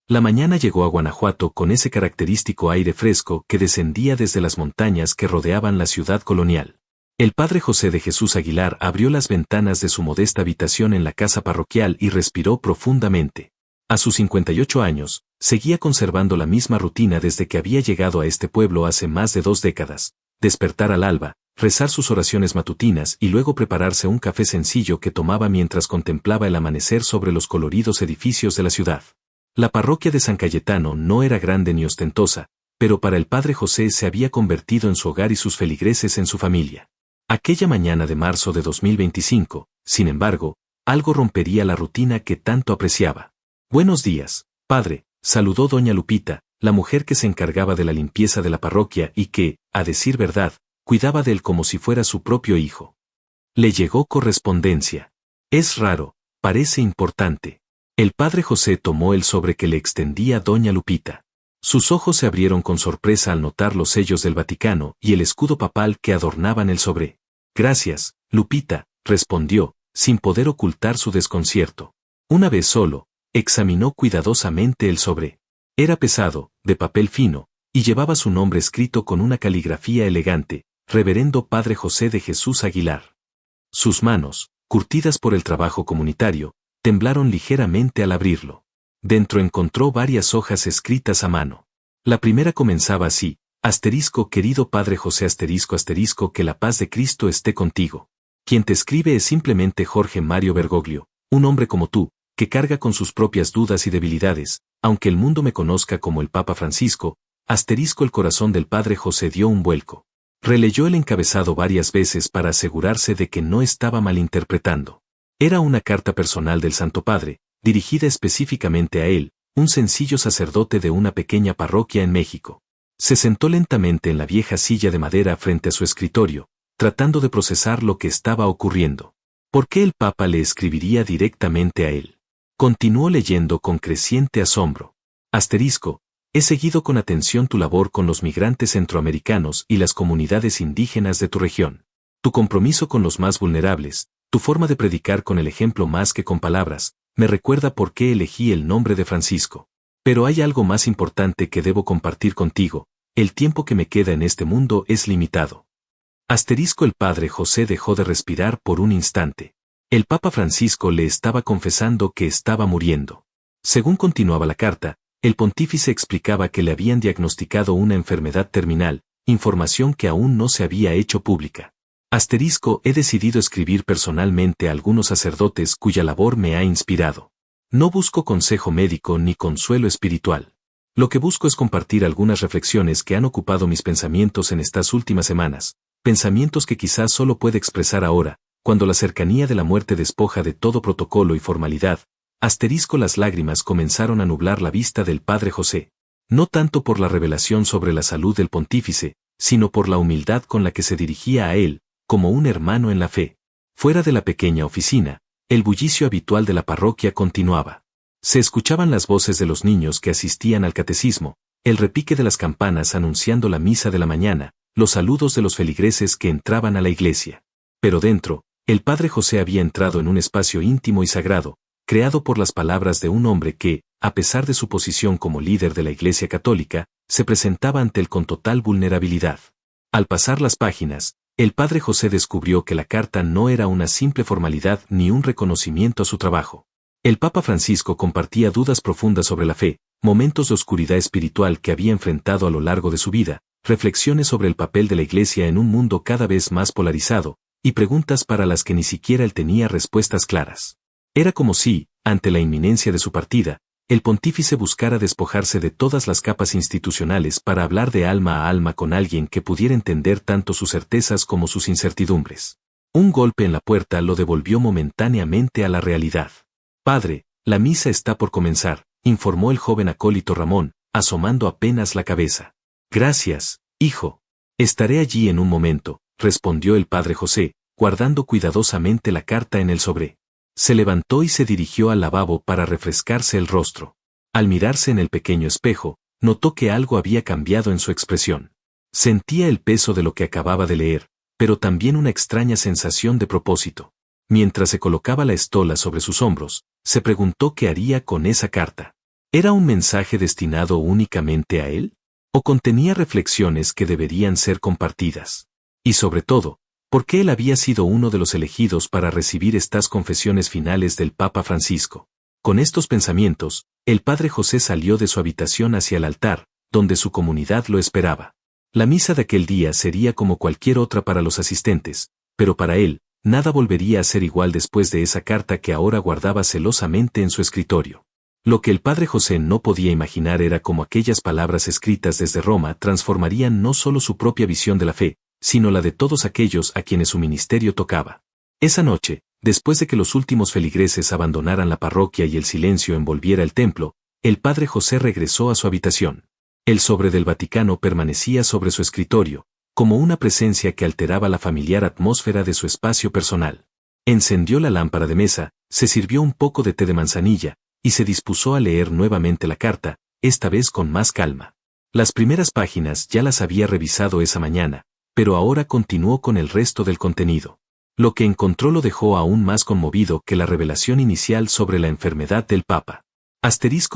La mañana llegó a Guanajuato con ese característico aire fresco que descendía desde las montañas que rodeaban la ciudad colonial. El padre José de Jesús Aguilar abrió las ventanas de su modesta habitación en la casa parroquial y respiró profundamente. A sus 58 años, seguía conservando la misma rutina desde que había llegado a este pueblo hace más de 2 décadas: despertar al alba, rezar sus oraciones matutinas y luego prepararse un café sencillo que tomaba mientras contemplaba el amanecer sobre los coloridos edificios de la ciudad. La parroquia de San Cayetano no era grande ni ostentosa, pero para el padre José se había convertido en su hogar y sus feligreses en su familia. Aquella mañana de marzo de 2025, sin embargo, algo rompería la rutina que tanto apreciaba. «Buenos días, padre», saludó doña Lupita, la mujer que se encargaba de la limpieza de la parroquia y que, a decir verdad, cuidaba de él como si fuera su propio hijo. Le llegó correspondencia. «Es raro, parece importante». El padre José tomó el sobre que le extendía doña Lupita. Sus ojos se abrieron con sorpresa al notar los sellos del Vaticano y el escudo papal que adornaban el sobre. «Gracias, Lupita», respondió, sin poder ocultar su desconcierto. Una vez solo, examinó cuidadosamente el sobre. Era pesado, de papel fino, y llevaba su nombre escrito con una caligrafía elegante: Reverendo Padre José de Jesús Aguilar. Sus manos, curtidas por el trabajo comunitario, temblaron ligeramente al abrirlo. Dentro encontró varias hojas escritas a mano. La primera comenzaba así: querido Padre José que la paz de Cristo esté contigo. Quien te escribe es simplemente Jorge Mario Bergoglio, un hombre como tú, que carga con sus propias dudas y debilidades, aunque el mundo me conozca como el Papa Francisco. El corazón del padre José dio un vuelco. Releyó el encabezado varias veces para asegurarse de que no estaba malinterpretando. Era una carta personal del Santo Padre, dirigida específicamente a él, un sencillo sacerdote de una pequeña parroquia en México. Se sentó lentamente en la vieja silla de madera frente a su escritorio, tratando de procesar lo que estaba ocurriendo. ¿Por qué el Papa le escribiría directamente a él? Continuó leyendo con creciente asombro. He seguido con atención tu labor con los migrantes centroamericanos y las comunidades indígenas de tu región. Tu compromiso con los más vulnerables, tu forma de predicar con el ejemplo más que con palabras, me recuerda por qué elegí el nombre de Francisco. Pero hay algo más importante que debo compartir contigo: el tiempo que me queda en este mundo es limitado. El padre José dejó de respirar por un instante. El Papa Francisco le estaba confesando que estaba muriendo. Según continuaba la carta, el pontífice explicaba que le habían diagnosticado una enfermedad terminal, información que aún no se había hecho pública. He decidido escribir personalmente a algunos sacerdotes cuya labor me ha inspirado. No busco consejo médico ni consuelo espiritual. Lo que busco es compartir algunas reflexiones que han ocupado mis pensamientos en estas últimas semanas, pensamientos que quizás solo pueda expresar ahora, cuando la cercanía de la muerte despoja de todo protocolo y formalidad. Las lágrimas comenzaron a nublar la vista del padre José. No tanto por la revelación sobre la salud del pontífice, sino por la humildad con la que se dirigía a él, como un hermano en la fe. Fuera de la pequeña oficina, el bullicio habitual de la parroquia continuaba. Se escuchaban las voces de los niños que asistían al catecismo, el repique de las campanas anunciando la misa de la mañana, los saludos de los feligreses que entraban a la iglesia. Pero dentro, el padre José había entrado en un espacio íntimo y sagrado, creado por las palabras de un hombre que, a pesar de su posición como líder de la Iglesia Católica, se presentaba ante él con total vulnerabilidad. Al pasar las páginas, el padre José descubrió que la carta no era una simple formalidad ni un reconocimiento a su trabajo. El Papa Francisco compartía dudas profundas sobre la fe, momentos de oscuridad espiritual que había enfrentado a lo largo de su vida, reflexiones sobre el papel de la Iglesia en un mundo cada vez más polarizado, y preguntas para las que ni siquiera él tenía respuestas claras. Era como si, ante la inminencia de su partida, el pontífice buscara despojarse de todas las capas institucionales para hablar de alma a alma con alguien que pudiera entender tanto sus certezas como sus incertidumbres. Un golpe en la puerta lo devolvió momentáneamente a la realidad. «Padre, la misa está por comenzar», informó el joven acólito Ramón, asomando apenas la cabeza. «Gracias, hijo. Estaré allí en un momento», respondió el padre José, guardando cuidadosamente la carta en el sobre. Se levantó y se dirigió al lavabo para refrescarse el rostro. Al mirarse en el pequeño espejo, notó que algo había cambiado en su expresión. Sentía el peso de lo que acababa de leer, pero también una extraña sensación de propósito. Mientras se colocaba la estola sobre sus hombros, se preguntó qué haría con esa carta. ¿Era un mensaje destinado únicamente a él? ¿O contenía reflexiones que deberían ser compartidas? Y sobre todo, ¿por qué él había sido uno de los elegidos para recibir estas confesiones finales del Papa Francisco? Con estos pensamientos, el padre José salió de su habitación hacia el altar, donde su comunidad lo esperaba. La misa de aquel día sería como cualquier otra para los asistentes, pero para él, nada volvería a ser igual después de esa carta que ahora guardaba celosamente en su escritorio. Lo que el padre José no podía imaginar era cómo aquellas palabras escritas desde Roma transformarían no solo su propia visión de la fe, sino la de todos aquellos a quienes su ministerio tocaba. Esa noche, después de que los últimos feligreses abandonaran la parroquia y el silencio envolviera el templo, el padre José regresó a su habitación. El sobre del Vaticano permanecía sobre su escritorio, como una presencia que alteraba la familiar atmósfera de su espacio personal. Encendió la lámpara de mesa, se sirvió un poco de té de manzanilla, y se dispuso a leer nuevamente la carta, esta vez con más calma. Las primeras páginas ya las había revisado esa mañana, pero ahora continuó con el resto del contenido. Lo que encontró lo dejó aún más conmovido que la revelación inicial sobre la enfermedad del Papa.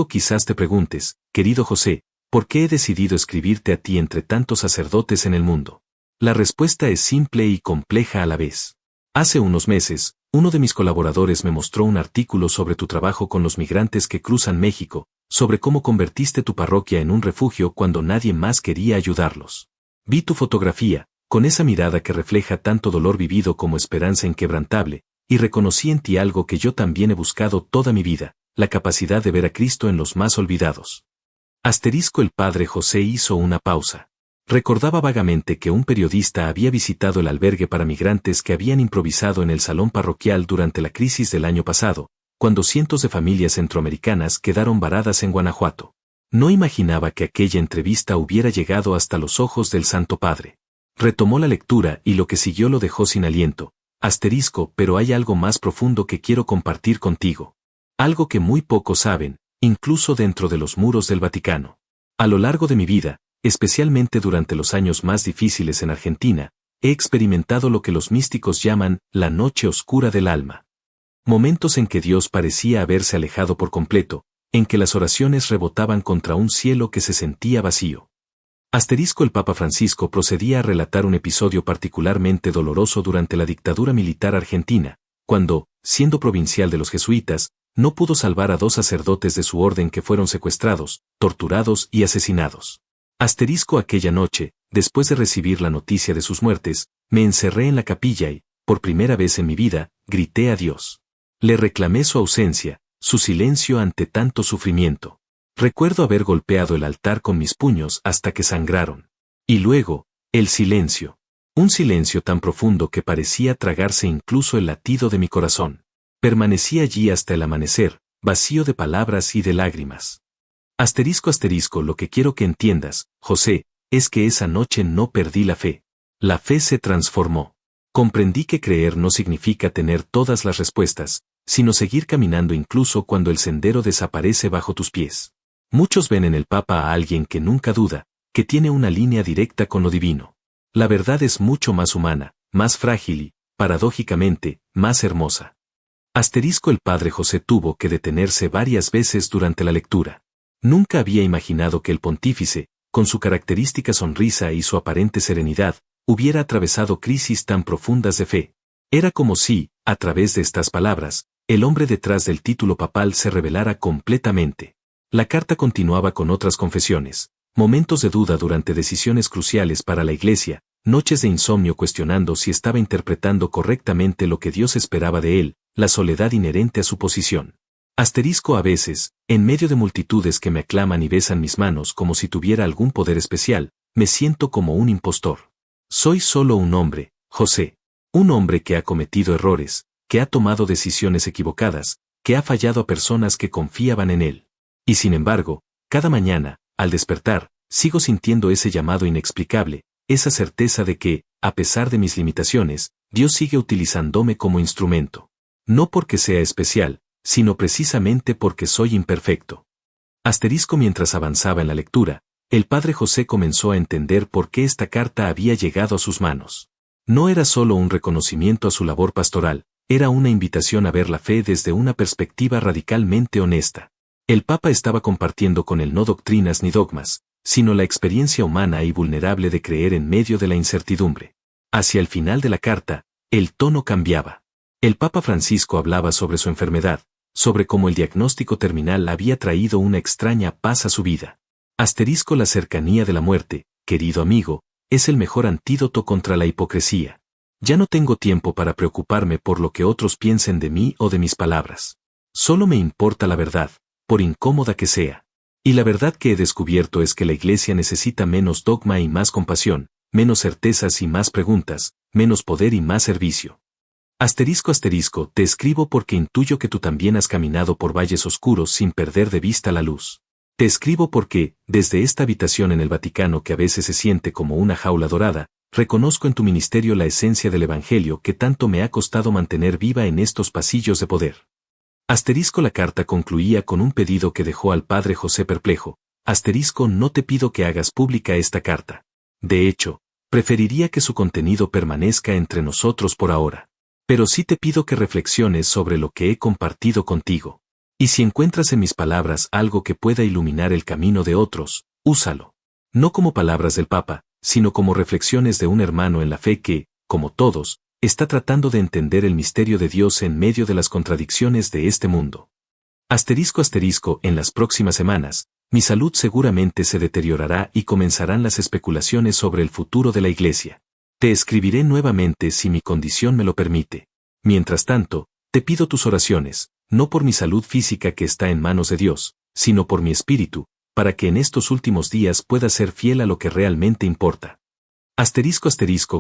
Quizás te preguntes, querido José, ¿por qué he decidido escribirte a ti entre tantos sacerdotes en el mundo? La respuesta es simple y compleja a la vez. Hace unos meses, uno de mis colaboradores me mostró un artículo sobre tu trabajo con los migrantes que cruzan México, sobre cómo convertiste tu parroquia en un refugio cuando nadie más quería ayudarlos. Vi tu fotografía, con esa mirada que refleja tanto dolor vivido como esperanza inquebrantable, y reconocí en ti algo que yo también he buscado toda mi vida, la capacidad de ver a Cristo en los más olvidados. El padre José hizo una pausa. Recordaba vagamente que un periodista había visitado el albergue para migrantes que habían improvisado en el salón parroquial durante la crisis del año pasado, cuando cientos de familias centroamericanas quedaron varadas en Guanajuato. No imaginaba que aquella entrevista hubiera llegado hasta los ojos del Santo Padre. Retomó la lectura y lo que siguió lo dejó sin aliento. Pero hay algo más profundo que quiero compartir contigo. Algo que muy pocos saben, incluso dentro de los muros del Vaticano. A lo largo de mi vida, especialmente durante los años más difíciles en Argentina, he experimentado lo que los místicos llaman la noche oscura del alma. Momentos en que Dios parecía haberse alejado por completo, en que las oraciones rebotaban contra un cielo que se sentía vacío. El Papa Francisco procedía a relatar un episodio particularmente doloroso durante la dictadura militar argentina, cuando, siendo provincial de los jesuitas, no pudo salvar a 2 sacerdotes de su orden que fueron secuestrados, torturados y asesinados. Aquella noche, después de recibir la noticia de sus muertes, me encerré en la capilla y, por primera vez en mi vida, grité a Dios. Le reclamé su ausencia, su silencio ante tanto sufrimiento. Recuerdo haber golpeado el altar con mis puños hasta que sangraron. Y luego, el silencio. Un silencio tan profundo que parecía tragarse incluso el latido de mi corazón. Permanecí allí hasta el amanecer, vacío de palabras y de lágrimas. Lo que quiero que entiendas, José, es que esa noche no perdí la fe. La fe se transformó. Comprendí que creer no significa tener todas las respuestas, sino seguir caminando incluso cuando el sendero desaparece bajo tus pies. Muchos ven en el Papa a alguien que nunca duda, que tiene una línea directa con lo divino. La verdad es mucho más humana, más frágil y, paradójicamente, más hermosa. El padre José tuvo que detenerse varias veces durante la lectura. Nunca había imaginado que el pontífice, con su característica sonrisa y su aparente serenidad, hubiera atravesado crisis tan profundas de fe. Era como si, a través de estas palabras, el hombre detrás del título papal se revelara completamente. La carta continuaba con otras confesiones, momentos de duda durante decisiones cruciales para la Iglesia, noches de insomnio cuestionando si estaba interpretando correctamente lo que Dios esperaba de él, la soledad inherente a su posición. A veces, en medio de multitudes que me aclaman y besan mis manos como si tuviera algún poder especial, me siento como un impostor. Soy solo un hombre, José. Un hombre que ha cometido errores, que ha tomado decisiones equivocadas, que ha fallado a personas que confiaban en él. Y sin embargo, cada mañana, al despertar, sigo sintiendo ese llamado inexplicable, esa certeza de que, a pesar de mis limitaciones, Dios sigue utilizándome como instrumento. No porque sea especial, sino precisamente porque soy imperfecto. Mientras avanzaba en la lectura, el padre José comenzó a entender por qué esta carta había llegado a sus manos. No era solo un reconocimiento a su labor pastoral, era una invitación a ver la fe desde una perspectiva radicalmente honesta. El Papa estaba compartiendo con él no doctrinas ni dogmas, sino la experiencia humana y vulnerable de creer en medio de la incertidumbre. Hacia el final de la carta, el tono cambiaba. El Papa Francisco hablaba sobre su enfermedad, sobre cómo el diagnóstico terminal había traído una extraña paz a su vida. La cercanía de la muerte, querido amigo, es el mejor antídoto contra la hipocresía. Ya no tengo tiempo para preocuparme por lo que otros piensen de mí o de mis palabras. Solo me importa la verdad, por incómoda que sea. Y la verdad que he descubierto es que la Iglesia necesita menos dogma y más compasión, menos certezas y más preguntas, menos poder y más servicio. Te escribo porque intuyo que tú también has caminado por valles oscuros sin perder de vista la luz. Te escribo porque, desde esta habitación en el Vaticano que a veces se siente como una jaula dorada, reconozco en tu ministerio la esencia del Evangelio que tanto me ha costado mantener viva en estos pasillos de poder. La carta concluía con un pedido que dejó al padre José perplejo. No te pido que hagas pública esta carta. De hecho, preferiría que su contenido permanezca entre nosotros por ahora. Pero sí te pido que reflexiones sobre lo que he compartido contigo. Y si encuentras en mis palabras algo que pueda iluminar el camino de otros, úsalo. No como palabras del Papa, sino como reflexiones de un hermano en la fe que, como todos, está tratando de entender el misterio de Dios en medio de las contradicciones de este mundo. En las próximas semanas, mi salud seguramente se deteriorará y comenzarán las especulaciones sobre el futuro de la Iglesia. Te escribiré nuevamente si mi condición me lo permite. Mientras tanto, te pido tus oraciones, no por mi salud física que está en manos de Dios, sino por mi espíritu, para que en estos últimos días pueda ser fiel a lo que realmente importa.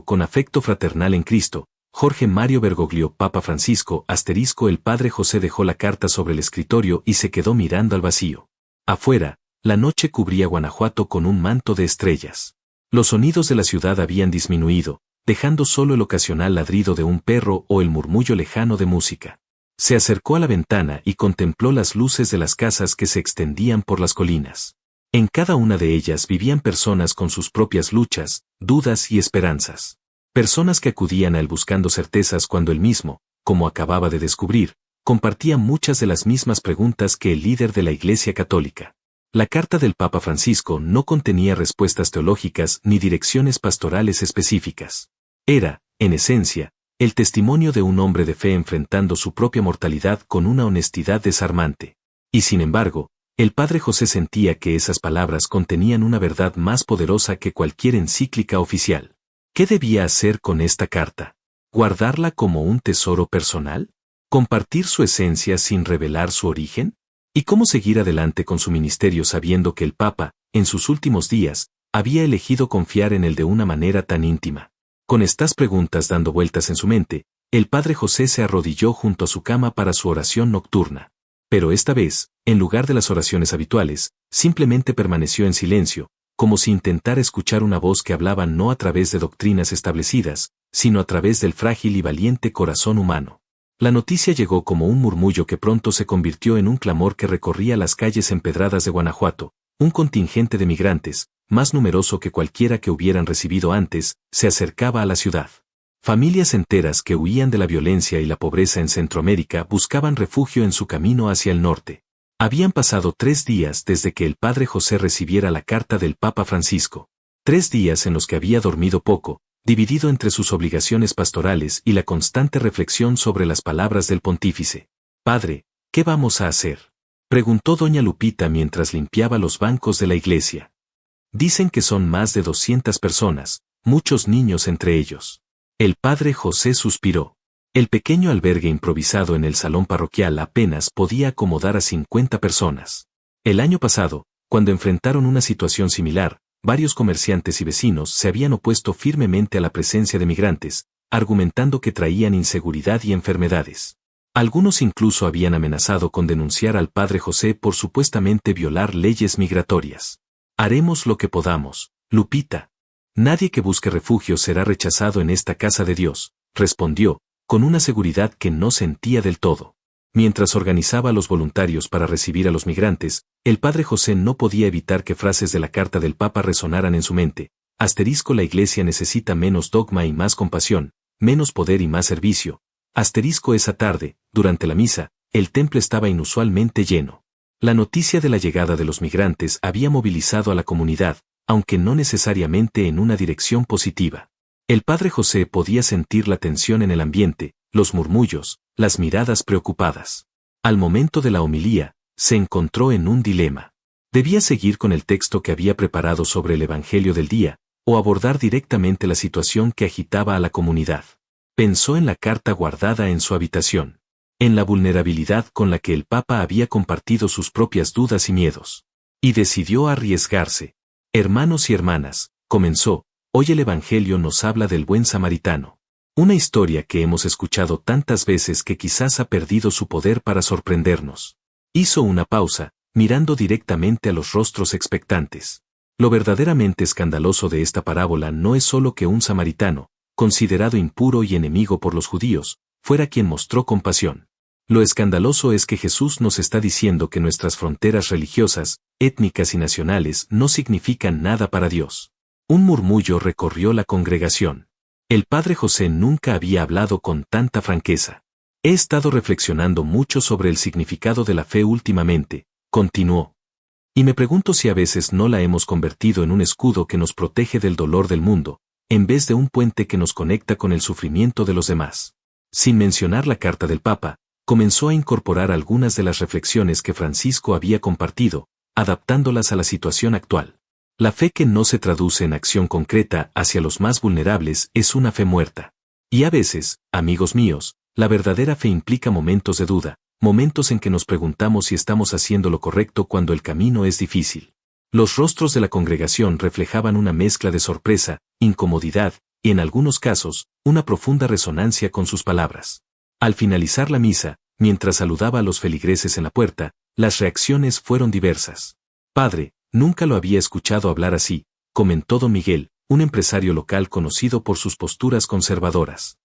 Con afecto fraternal en Cristo, Jorge Mario Bergoglio, Papa Francisco. El padre José dejó la carta sobre el escritorio y se quedó mirando al vacío. Afuera, la noche cubría Guanajuato con un manto de estrellas. Los sonidos de la ciudad habían disminuido, dejando solo el ocasional ladrido de un perro o el murmullo lejano de música. Se acercó a la ventana y contempló las luces de las casas que se extendían por las colinas. En cada una de ellas vivían personas con sus propias luchas, dudas y esperanzas. Personas que acudían a él buscando certezas cuando él mismo, como acababa de descubrir, compartía muchas de las mismas preguntas que el líder de la Iglesia Católica. La carta del Papa Francisco no contenía respuestas teológicas ni direcciones pastorales específicas. Era, en esencia, el testimonio de un hombre de fe enfrentando su propia mortalidad con una honestidad desarmante. Y sin embargo, el padre José sentía que esas palabras contenían una verdad más poderosa que cualquier encíclica oficial. ¿Qué debía hacer con esta carta? ¿Guardarla como un tesoro personal? ¿Compartir su esencia sin revelar su origen? ¿Y cómo seguir adelante con su ministerio sabiendo que el Papa, en sus últimos días, había elegido confiar en él de una manera tan íntima? Con estas preguntas dando vueltas en su mente, el padre José se arrodilló junto a su cama para su oración nocturna. Pero esta vez, en lugar de las oraciones habituales, simplemente permaneció en silencio, como si intentara escuchar una voz que hablaba no a través de doctrinas establecidas, sino a través del frágil y valiente corazón humano. La noticia llegó como un murmullo que pronto se convirtió en un clamor que recorría las calles empedradas de Guanajuato. Un contingente de migrantes, más numeroso que cualquiera que hubieran recibido antes, se acercaba a la ciudad. Familias enteras que huían de la violencia y la pobreza en Centroamérica buscaban refugio en su camino hacia el norte. Habían pasado 3 días desde que el padre José recibiera la carta del Papa Francisco. 3 días en los que había dormido poco, dividido entre sus obligaciones pastorales y la constante reflexión sobre las palabras del pontífice. «Padre, ¿qué vamos a hacer?», preguntó doña Lupita mientras limpiaba los bancos de la iglesia. «Dicen que son más de 200 personas, muchos niños entre ellos». El padre José suspiró. El pequeño albergue improvisado en el salón parroquial apenas podía acomodar a 50 personas. El año pasado, cuando enfrentaron una situación similar, varios comerciantes y vecinos se habían opuesto firmemente a la presencia de migrantes, argumentando que traían inseguridad y enfermedades. Algunos incluso habían amenazado con denunciar al padre José por supuestamente violar leyes migratorias. «Haremos lo que podamos, Lupita. Nadie que busque refugio será rechazado en esta casa de Dios», respondió, con una seguridad que no sentía del todo. Mientras organizaba a los voluntarios para recibir a los migrantes, el padre José no podía evitar que frases de la carta del Papa resonaran en su mente. La Iglesia necesita menos dogma y más compasión, menos poder y más servicio. Esa tarde, durante la misa, el templo estaba inusualmente lleno. La noticia de la llegada de los migrantes había movilizado a la comunidad, aunque no necesariamente en una dirección positiva. El padre José podía sentir la tensión en el ambiente, los murmullos, las miradas preocupadas. Al momento de la homilía, se encontró en un dilema. Debía seguir con el texto que había preparado sobre el Evangelio del día, o abordar directamente la situación que agitaba a la comunidad. Pensó en la carta guardada en su habitación, en la vulnerabilidad con la que el Papa había compartido sus propias dudas y miedos. Y decidió arriesgarse. Hermanos y hermanas, comenzó, hoy el Evangelio nos habla del buen samaritano. Una historia que hemos escuchado tantas veces que quizás ha perdido su poder para sorprendernos. Hizo una pausa, mirando directamente a los rostros expectantes. Lo verdaderamente escandaloso de esta parábola no es solo que un samaritano, considerado impuro y enemigo por los judíos, fuera quien mostró compasión. Lo escandaloso es que Jesús nos está diciendo que nuestras fronteras religiosas, étnicas y nacionales no significan nada para Dios. Un murmullo recorrió la congregación. El padre José nunca había hablado con tanta franqueza. He estado reflexionando mucho sobre el significado de la fe últimamente, continuó. Y me pregunto si a veces no la hemos convertido en un escudo que nos protege del dolor del mundo, en vez de un puente que nos conecta con el sufrimiento de los demás. Sin mencionar la carta del Papa, comenzó a incorporar algunas de las reflexiones que Francisco había compartido, adaptándolas a la situación actual. La fe que no se traduce en acción concreta hacia los más vulnerables es una fe muerta. Y a veces, amigos míos, la verdadera fe implica momentos de duda, momentos en que nos preguntamos si estamos haciendo lo correcto cuando el camino es difícil. Los rostros de la congregación reflejaban una mezcla de sorpresa, incomodidad, y en algunos casos, una profunda resonancia con sus palabras. Al finalizar la misa, mientras saludaba a los feligreses en la puerta, las reacciones fueron diversas. Padre, nunca lo había escuchado hablar así, comentó don Miguel, un empresario local conocido por sus posturas conservadoras.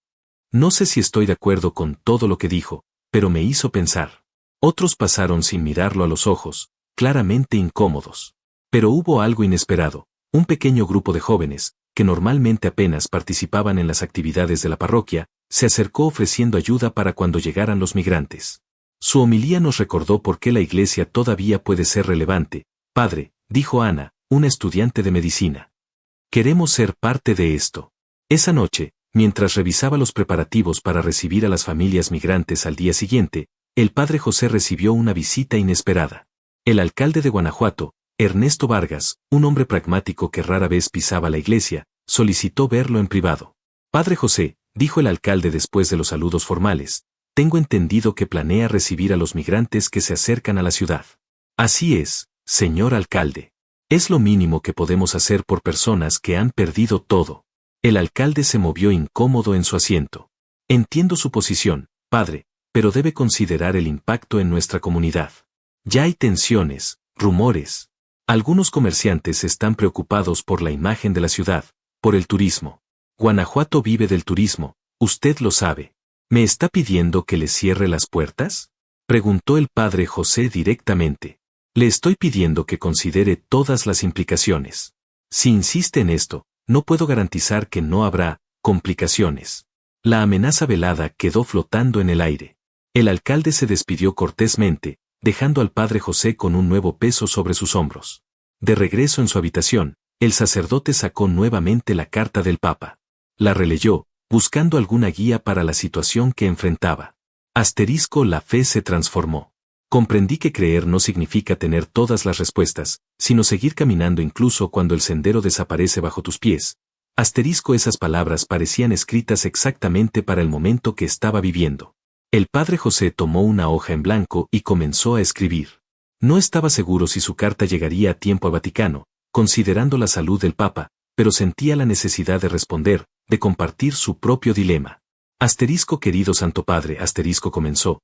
No sé si estoy de acuerdo con todo lo que dijo, pero me hizo pensar. Otros pasaron sin mirarlo a los ojos, claramente incómodos. Pero hubo algo inesperado, un pequeño grupo de jóvenes, que normalmente apenas participaban en las actividades de la parroquia, se acercó ofreciendo ayuda para cuando llegaran los migrantes. Su homilía nos recordó por qué la Iglesia todavía puede ser relevante. Padre, dijo Ana, una estudiante de medicina. Queremos ser parte de esto. Esa noche, mientras revisaba los preparativos para recibir a las familias migrantes al día siguiente, el padre José recibió una visita inesperada. El alcalde de Guanajuato, Ernesto Vargas, un hombre pragmático que rara vez pisaba la iglesia, solicitó verlo en privado. Padre José, dijo el alcalde después de los saludos formales, tengo entendido que planea recibir a los migrantes que se acercan a la ciudad. Así es, señor alcalde. Es lo mínimo que podemos hacer por personas que han perdido todo. El alcalde se movió incómodo en su asiento. Entiendo su posición, padre, pero debe considerar el impacto en nuestra comunidad. Ya hay tensiones, rumores. Algunos comerciantes están preocupados por la imagen de la ciudad, por el turismo. Guanajuato vive del turismo, usted lo sabe. ¿Me está pidiendo que le cierre las puertas? Preguntó el padre José directamente. Le estoy pidiendo que considere todas las implicaciones. Si insiste en esto, no puedo garantizar que no habrá complicaciones. La amenaza velada quedó flotando en el aire. El alcalde se despidió cortésmente, dejando al padre José con un nuevo peso sobre sus hombros. De regreso en su habitación, el sacerdote sacó nuevamente la carta del Papa. La releyó, buscando alguna guía para la situación que enfrentaba. La fe se transformó. Comprendí que creer no significa tener todas las respuestas, sino seguir caminando incluso cuando el sendero desaparece bajo tus pies. Esas palabras parecían escritas exactamente para el momento que estaba viviendo. El padre José tomó una hoja en blanco y comenzó a escribir. No estaba seguro si su carta llegaría a tiempo al Vaticano, considerando la salud del Papa, pero sentía la necesidad de responder, de compartir su propio dilema. Querido Santo Padre, comenzó.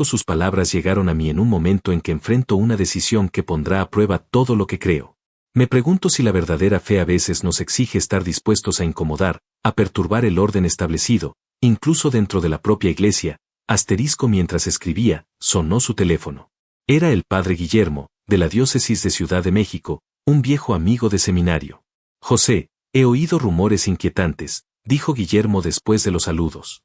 Sus palabras llegaron a mí en un momento en que enfrento una decisión que pondrá a prueba todo lo que creo. Me pregunto si la verdadera fe a veces nos exige estar dispuestos a incomodar, a perturbar el orden establecido, incluso dentro de la propia iglesia. Mientras escribía, sonó su teléfono. Era el padre Guillermo, de la diócesis de Ciudad de México, un viejo amigo de seminario. José, he oído rumores inquietantes, dijo Guillermo después de los saludos.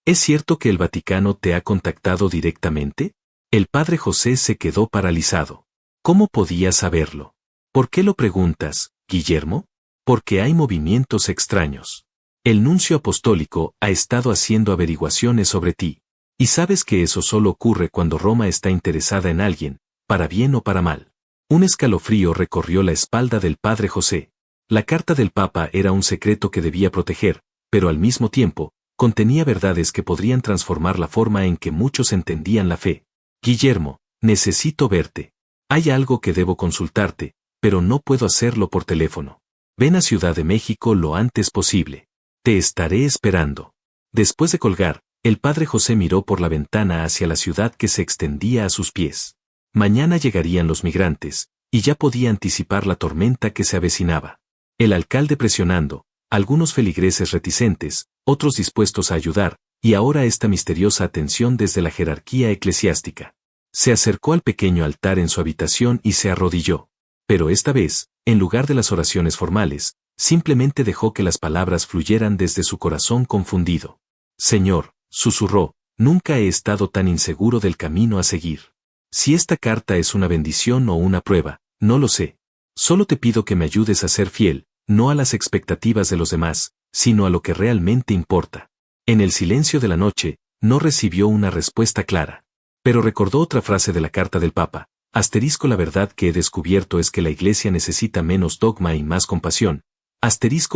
¿Es cierto que el Vaticano te ha contactado directamente? El padre José se quedó paralizado. ¿Cómo podía saberlo? ¿Por qué lo preguntas, Guillermo? Porque hay movimientos extraños. El nuncio apostólico ha estado haciendo averiguaciones sobre ti. Y sabes que eso solo ocurre cuando Roma está interesada en alguien, para bien o para mal. Un escalofrío recorrió la espalda del padre José. La carta del Papa era un secreto que debía proteger, pero al mismo tiempo, contenía verdades que podrían transformar la forma en que muchos entendían la fe. Guillermo, necesito verte. Hay algo que debo consultarte, pero no puedo hacerlo por teléfono. Ven a Ciudad de México lo antes posible. Te estaré esperando. Después de colgar, el padre José miró por la ventana hacia la ciudad que se extendía a sus pies. Mañana llegarían los migrantes, y ya podía anticipar la tormenta que se avecinaba. El alcalde presionando, algunos feligreses reticentes, otros dispuestos a ayudar, y ahora esta misteriosa atención desde la jerarquía eclesiástica. Se acercó al pequeño altar en su habitación y se arrodilló. Pero esta vez, en lugar de las oraciones formales, simplemente dejó que las palabras fluyeran desde su corazón confundido. Señor, susurró, nunca he estado tan inseguro del camino a seguir. Si esta carta es una bendición o una prueba, no lo sé. Solo te pido que me ayudes a ser fiel, no a las expectativas de los demás, sino a lo que realmente importa. En el silencio de la noche, no recibió una respuesta clara. Pero recordó otra frase de la carta del Papa. La verdad que he descubierto es que la Iglesia necesita menos dogma y más compasión.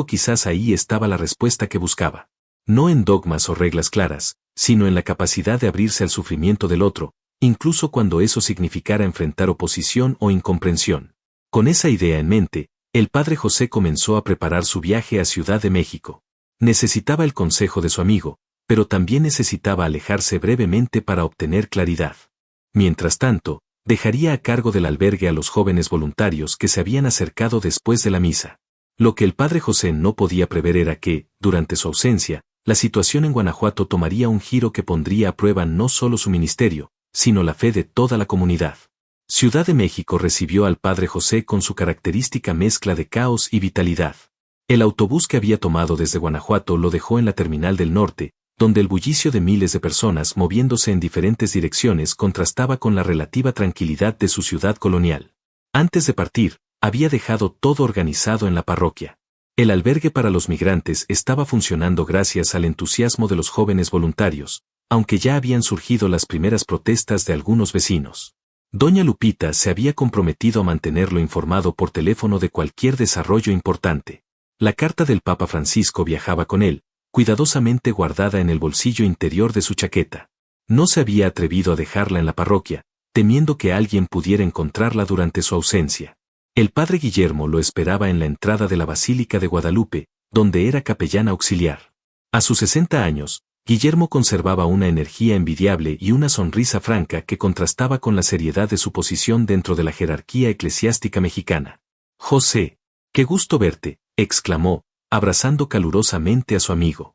Quizás ahí estaba la respuesta que buscaba. No en dogmas o reglas claras, sino en la capacidad de abrirse al sufrimiento del otro, incluso cuando eso significara enfrentar oposición o incomprensión. Con esa idea en mente, el padre José comenzó a preparar su viaje a Ciudad de México. Necesitaba el consejo de su amigo, pero también necesitaba alejarse brevemente para obtener claridad. Mientras tanto, dejaría a cargo del albergue a los jóvenes voluntarios que se habían acercado después de la misa. Lo que el padre José no podía prever era que, durante su ausencia, la situación en Guanajuato tomaría un giro que pondría a prueba no solo su ministerio, sino la fe de toda la comunidad. Ciudad de México recibió al padre José con su característica mezcla de caos y vitalidad. El autobús que había tomado desde Guanajuato lo dejó en la terminal del norte, donde el bullicio de miles de personas moviéndose en diferentes direcciones contrastaba con la relativa tranquilidad de su ciudad colonial. Antes de partir, había dejado todo organizado en la parroquia. El albergue para los migrantes estaba funcionando gracias al entusiasmo de los jóvenes voluntarios, aunque ya habían surgido las primeras protestas de algunos vecinos. Doña Lupita se había comprometido a mantenerlo informado por teléfono de cualquier desarrollo importante. La carta del Papa Francisco viajaba con él, cuidadosamente guardada en el bolsillo interior de su chaqueta. No se había atrevido a dejarla en la parroquia, temiendo que alguien pudiera encontrarla durante su ausencia. El padre Guillermo lo esperaba en la entrada de la Basílica de Guadalupe, donde era capellán auxiliar. A sus 60 años, Guillermo conservaba una energía envidiable y una sonrisa franca que contrastaba con la seriedad de su posición dentro de la jerarquía eclesiástica mexicana. «José, qué gusto verte», exclamó, abrazando calurosamente a su amigo.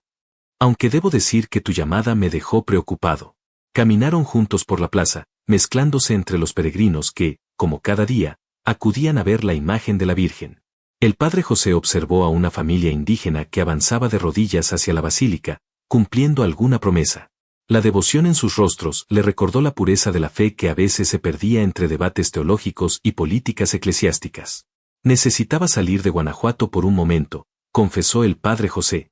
«Aunque debo decir que tu llamada me dejó preocupado». Caminaron juntos por la plaza, mezclándose entre los peregrinos que, como cada día, acudían a ver la imagen de la Virgen. El padre José observó a una familia indígena que avanzaba de rodillas hacia la basílica, cumpliendo alguna promesa. La devoción en sus rostros le recordó la pureza de la fe que a veces se perdía entre debates teológicos y políticas eclesiásticas. «Necesitaba salir de Guanajuato por un momento», confesó el padre José.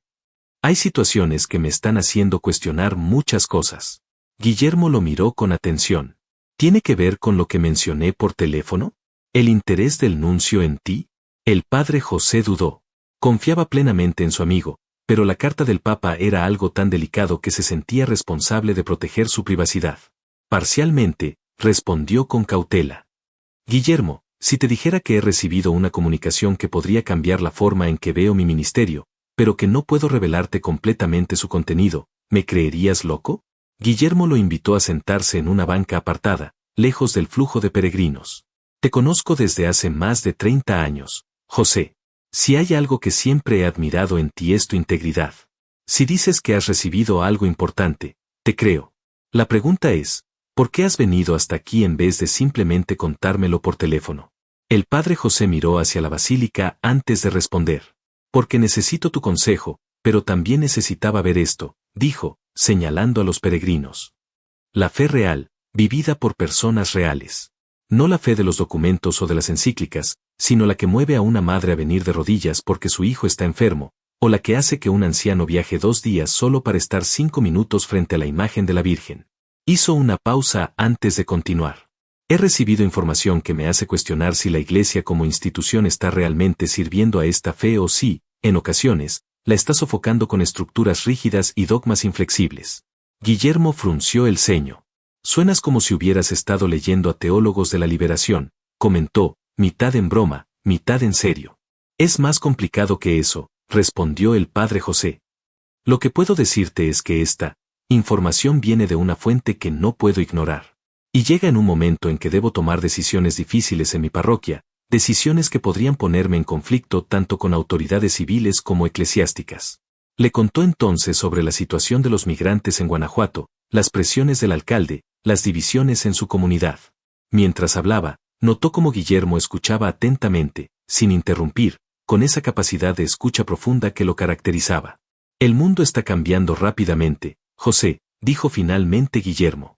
«Hay situaciones que me están haciendo cuestionar muchas cosas». Guillermo lo miró con atención. «¿Tiene que ver con lo que mencioné por teléfono? ¿El interés del nuncio en ti?» El padre José dudó. Confiaba plenamente en su amigo, pero la carta del Papa era algo tan delicado que se sentía responsable de proteger su privacidad. Parcialmente, respondió con cautela. «Guillermo, si te dijera que he recibido una comunicación que podría cambiar la forma en que veo mi ministerio, pero que no puedo revelarte completamente su contenido, ¿me creerías loco?» Guillermo lo invitó a sentarse en una banca apartada, lejos del flujo de peregrinos. «Te conozco desde hace más de 30 años, José. Si hay algo que siempre he admirado en ti es tu integridad. Si dices que has recibido algo importante, te creo. La pregunta es, ¿por qué has venido hasta aquí en vez de simplemente contármelo por teléfono?» El padre José miró hacia la basílica antes de responder. «Porque necesito tu consejo, pero también necesitaba ver esto», dijo, señalando a los peregrinos. «La fe real, vivida por personas reales. No la fe de los documentos o de las encíclicas, sino la que mueve a una madre a venir de rodillas porque su hijo está enfermo, o la que hace que un anciano viaje 2 días solo para estar 5 minutos frente a la imagen de la Virgen. Hizo una pausa antes de continuar. He recibido información que me hace cuestionar si la Iglesia como institución está realmente sirviendo a esta fe o si, en ocasiones, la está sofocando con estructuras rígidas y dogmas inflexibles. Guillermo frunció el ceño. Suenas como si hubieras estado leyendo a teólogos de la liberación, comentó, mitad en broma, mitad en serio. Es más complicado que eso, respondió el padre José. Lo que puedo decirte es que esta información viene de una fuente que no puedo ignorar. Y llega en un momento en que debo tomar decisiones difíciles en mi parroquia, decisiones que podrían ponerme en conflicto tanto con autoridades civiles como eclesiásticas. Le contó entonces sobre la situación de los migrantes en Guanajuato, las presiones del alcalde, las divisiones en su comunidad. Mientras hablaba, notó cómo Guillermo escuchaba atentamente, sin interrumpir, con esa capacidad de escucha profunda que lo caracterizaba. El mundo está cambiando rápidamente, José, dijo finalmente Guillermo.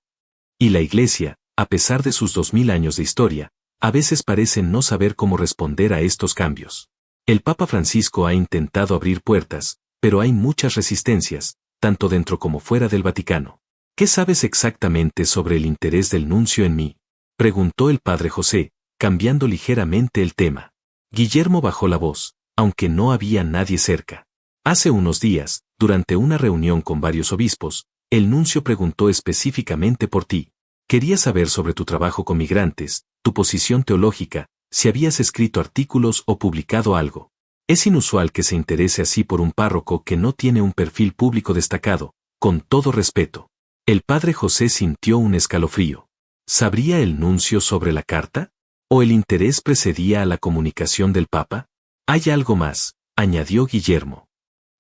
Y la Iglesia, a pesar de sus 2000 años de historia, a veces parece no saber cómo responder a estos cambios. El Papa Francisco ha intentado abrir puertas, pero hay muchas resistencias, tanto dentro como fuera del Vaticano. ¿Qué sabes exactamente sobre el interés del nuncio en mí?, preguntó el padre José, cambiando ligeramente el tema. Guillermo bajó la voz, aunque no había nadie cerca. Hace unos días, durante una reunión con varios obispos, el nuncio preguntó específicamente por ti. Quería saber sobre tu trabajo con migrantes, tu posición teológica, si habías escrito artículos o publicado algo. Es inusual que se interese así por un párroco que no tiene un perfil público destacado, con todo respeto. El padre José sintió un escalofrío. ¿Sabría el nuncio sobre la carta? ¿O el interés precedía a la comunicación del Papa? Hay algo más, añadió Guillermo.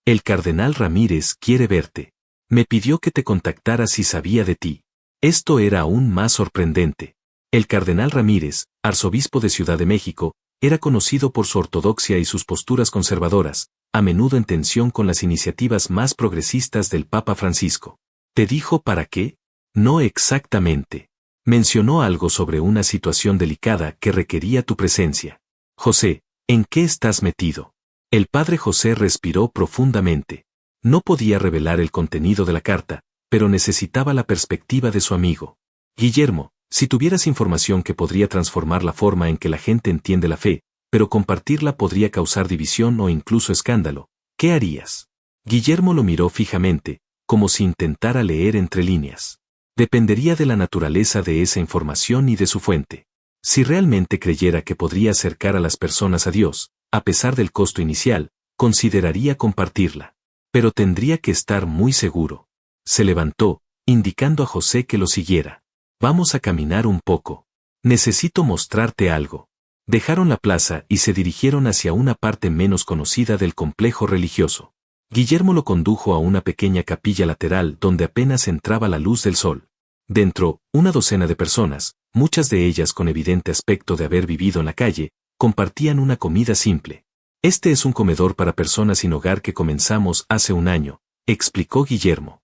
El cardenal Ramírez quiere verte. Me pidió que te contactara si sabía de ti. Esto era aún más sorprendente. El cardenal Ramírez, arzobispo de Ciudad de México, era conocido por su ortodoxia y sus posturas conservadoras, a menudo en tensión con las iniciativas más progresistas del Papa Francisco. ¿Te dijo para qué? No exactamente. Mencionó algo sobre una situación delicada que requería tu presencia. José, ¿en qué estás metido? El padre José respiró profundamente. No podía revelar el contenido de la carta, pero necesitaba la perspectiva de su amigo. Guillermo, si tuvieras información que podría transformar la forma en que la gente entiende la fe, pero compartirla podría causar división o incluso escándalo, ¿qué harías? Guillermo lo miró fijamente, como si intentara leer entre líneas. Dependería de la naturaleza de esa información y de su fuente. Si realmente creyera que podría acercar a las personas a Dios, a pesar del costo inicial, consideraría compartirla. Pero tendría que estar muy seguro. Se levantó, indicando a José que lo siguiera. Vamos a caminar un poco. Necesito mostrarte algo. Dejaron la plaza y se dirigieron hacia una parte menos conocida del complejo religioso. Guillermo lo condujo a una pequeña capilla lateral donde apenas entraba la luz del sol. Dentro, una docena de personas, muchas de ellas con evidente aspecto de haber vivido en la calle, compartían una comida simple. Este es un comedor para personas sin hogar que comenzamos hace un año, explicó Guillermo.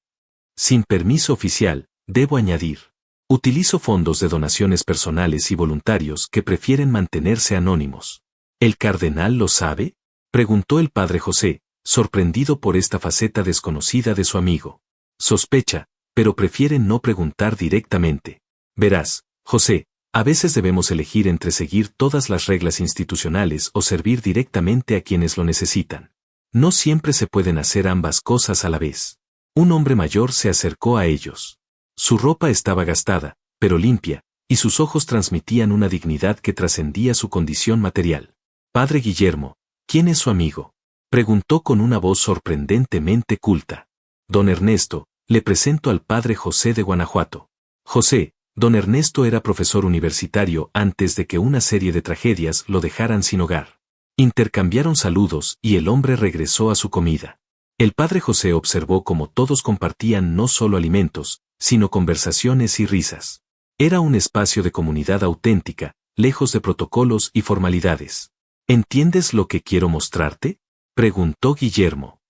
Sin permiso oficial, debo añadir. Utilizo fondos de donaciones personales y voluntarios que prefieren mantenerse anónimos. ¿El cardenal lo sabe?, preguntó el padre José, sorprendido por esta faceta desconocida de su amigo. Sospecha, pero prefiere no preguntar directamente. Verás, José, a veces debemos elegir entre seguir todas las reglas institucionales o servir directamente a quienes lo necesitan. No siempre se pueden hacer ambas cosas a la vez. Un hombre mayor se acercó a ellos. Su ropa estaba gastada, pero limpia, y sus ojos transmitían una dignidad que trascendía su condición material. Padre Guillermo, ¿quién es su amigo?, preguntó con una voz sorprendentemente culta. Don Ernesto, le presento al padre José de Guanajuato. José, don Ernesto era profesor universitario antes de que una serie de tragedias lo dejaran sin hogar. Intercambiaron saludos y el hombre regresó a su comida. El padre José observó cómo todos compartían no solo alimentos, sino conversaciones y risas. Era un espacio de comunidad auténtica, lejos de protocolos y formalidades. ¿Entiendes lo que quiero mostrarte?, preguntó Guillermo.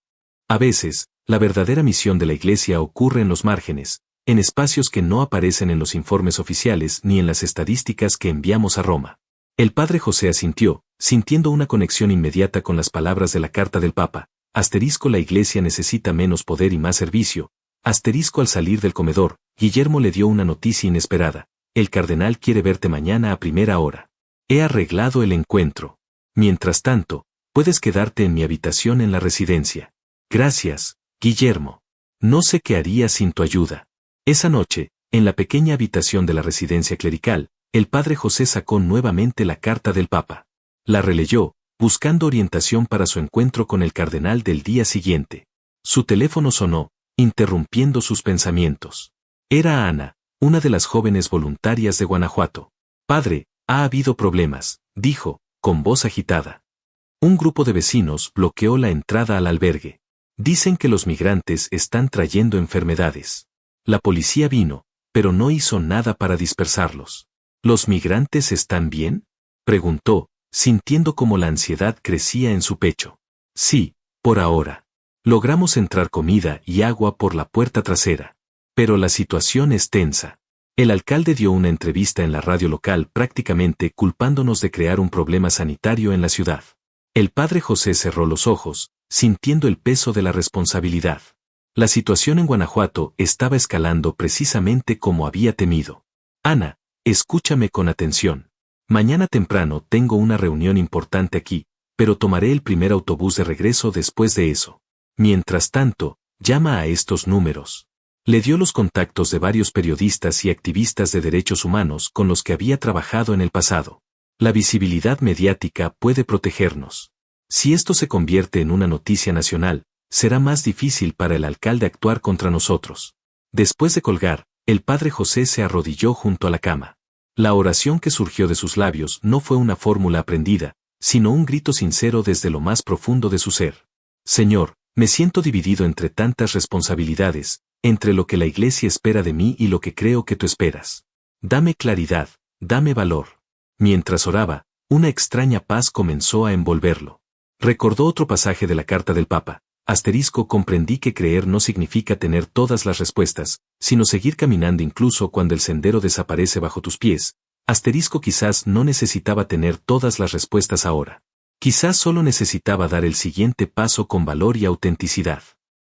A veces, la verdadera misión de la Iglesia ocurre en los márgenes, en espacios que no aparecen en los informes oficiales ni en las estadísticas que enviamos a Roma. El padre José asintió, sintiendo una conexión inmediata con las palabras de la carta del Papa. La iglesia necesita menos poder y más servicio. Al salir del comedor, Guillermo le dio una noticia inesperada. El cardenal quiere verte mañana a primera hora. He arreglado el encuentro. Mientras tanto, puedes quedarte en mi habitación en la residencia. Gracias, Guillermo. No sé qué haría sin tu ayuda. Esa noche, en la pequeña habitación de la residencia clerical, el padre José sacó nuevamente la carta del Papa. La releyó, buscando orientación para su encuentro con el cardenal del día siguiente. Su teléfono sonó, interrumpiendo sus pensamientos. Era Ana, una de las jóvenes voluntarias de Guanajuato. Padre, ha habido problemas, dijo, con voz agitada. Un grupo de vecinos bloqueó la entrada al albergue. Dicen que los migrantes están trayendo enfermedades. La policía vino, pero no hizo nada para dispersarlos. ¿Los migrantes están bien?, preguntó, sintiendo cómo la ansiedad crecía en su pecho. Sí, por ahora. Logramos entrar comida y agua por la puerta trasera. Pero la situación es tensa. El alcalde dio una entrevista en la radio local prácticamente culpándonos de crear un problema sanitario en la ciudad. El padre José cerró los ojos, sintiendo el peso de la responsabilidad. La situación en Guanajuato estaba escalando precisamente como había temido. Ana, escúchame con atención. Mañana temprano tengo una reunión importante aquí, pero tomaré el primer autobús de regreso después de eso. Mientras tanto, llama a estos números. Le dio los contactos de varios periodistas y activistas de derechos humanos con los que había trabajado en el pasado. La visibilidad mediática puede protegernos. Si esto se convierte en una noticia nacional, será más difícil para el alcalde actuar contra nosotros. Después de colgar, el padre José se arrodilló junto a la cama. La oración que surgió de sus labios no fue una fórmula aprendida, sino un grito sincero desde lo más profundo de su ser. Señor, me siento dividido entre tantas responsabilidades, entre lo que la iglesia espera de mí y lo que creo que tú esperas. Dame claridad, dame valor. Mientras oraba, una extraña paz comenzó a envolverlo. Recordó otro pasaje de la carta del Papa. Comprendí que creer no significa tener todas las respuestas, sino seguir caminando incluso cuando el sendero desaparece bajo tus pies. Quizás no necesitaba tener todas las respuestas ahora. Quizás solo necesitaba dar el siguiente paso con valor y autenticidad.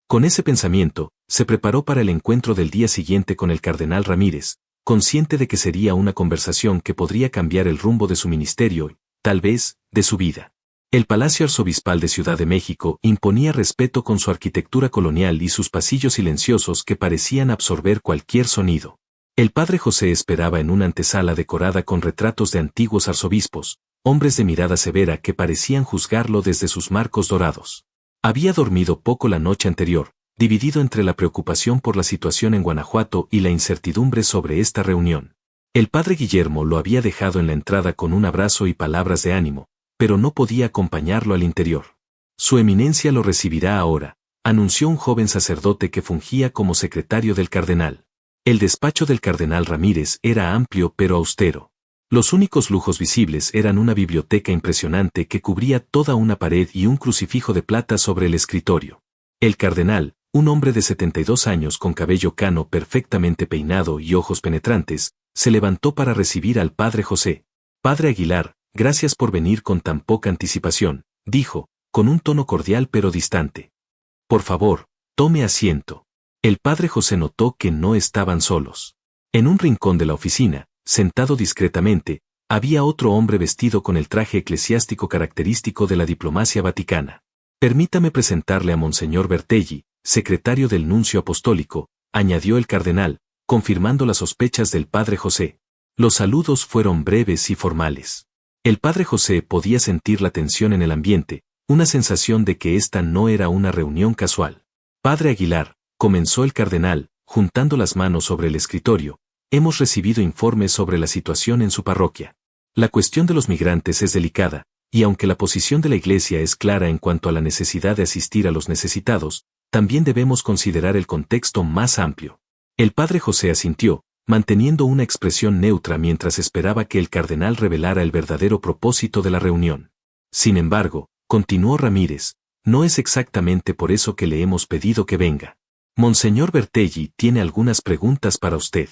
Con ese pensamiento, se preparó para el encuentro del día siguiente con el cardenal Ramírez, consciente de que sería una conversación que podría cambiar el rumbo de su ministerio y, tal vez, de su vida. El Palacio Arzobispal de Ciudad de México imponía respeto con su arquitectura colonial y sus pasillos silenciosos que parecían absorber cualquier sonido. El padre José esperaba en una antesala decorada con retratos de antiguos arzobispos, hombres de mirada severa que parecían juzgarlo desde sus marcos dorados. Había dormido poco la noche anterior, dividido entre la preocupación por la situación en Guanajuato y la incertidumbre sobre esta reunión. El padre Guillermo lo había dejado en la entrada con un abrazo y palabras de ánimo, pero no podía acompañarlo al interior. Su eminencia lo recibirá ahora, anunció un joven sacerdote que fungía como secretario del cardenal. El despacho del cardenal Ramírez era amplio pero austero. Los únicos lujos visibles eran una biblioteca impresionante que cubría toda una pared y un crucifijo de plata sobre el escritorio. El cardenal, un hombre de 72 años con cabello cano perfectamente peinado y ojos penetrantes, se levantó para recibir al padre José. Padre Aguilar, gracias por venir con tan poca anticipación, dijo, con un tono cordial pero distante. Por favor, tome asiento. El padre José notó que no estaban solos. En un rincón de la oficina, sentado discretamente, había otro hombre vestido con el traje eclesiástico característico de la diplomacia vaticana. Permítame presentarle a Monseñor Bertelli, secretario del nuncio apostólico, añadió el cardenal, confirmando las sospechas del padre José. Los saludos fueron breves y formales. El padre José podía sentir la tensión en el ambiente, una sensación de que esta no era una reunión casual. Padre Aguilar, comenzó el cardenal, juntando las manos sobre el escritorio, hemos recibido informes sobre la situación en su parroquia. La cuestión de los migrantes es delicada, y aunque la posición de la Iglesia es clara en cuanto a la necesidad de asistir a los necesitados, también debemos considerar el contexto más amplio. El padre José asintió, manteniendo una expresión neutra mientras esperaba que el cardenal revelara el verdadero propósito de la reunión. Sin embargo, continuó Ramírez, no es exactamente por eso que le hemos pedido que venga. Monseñor Bertelli tiene algunas preguntas para usted.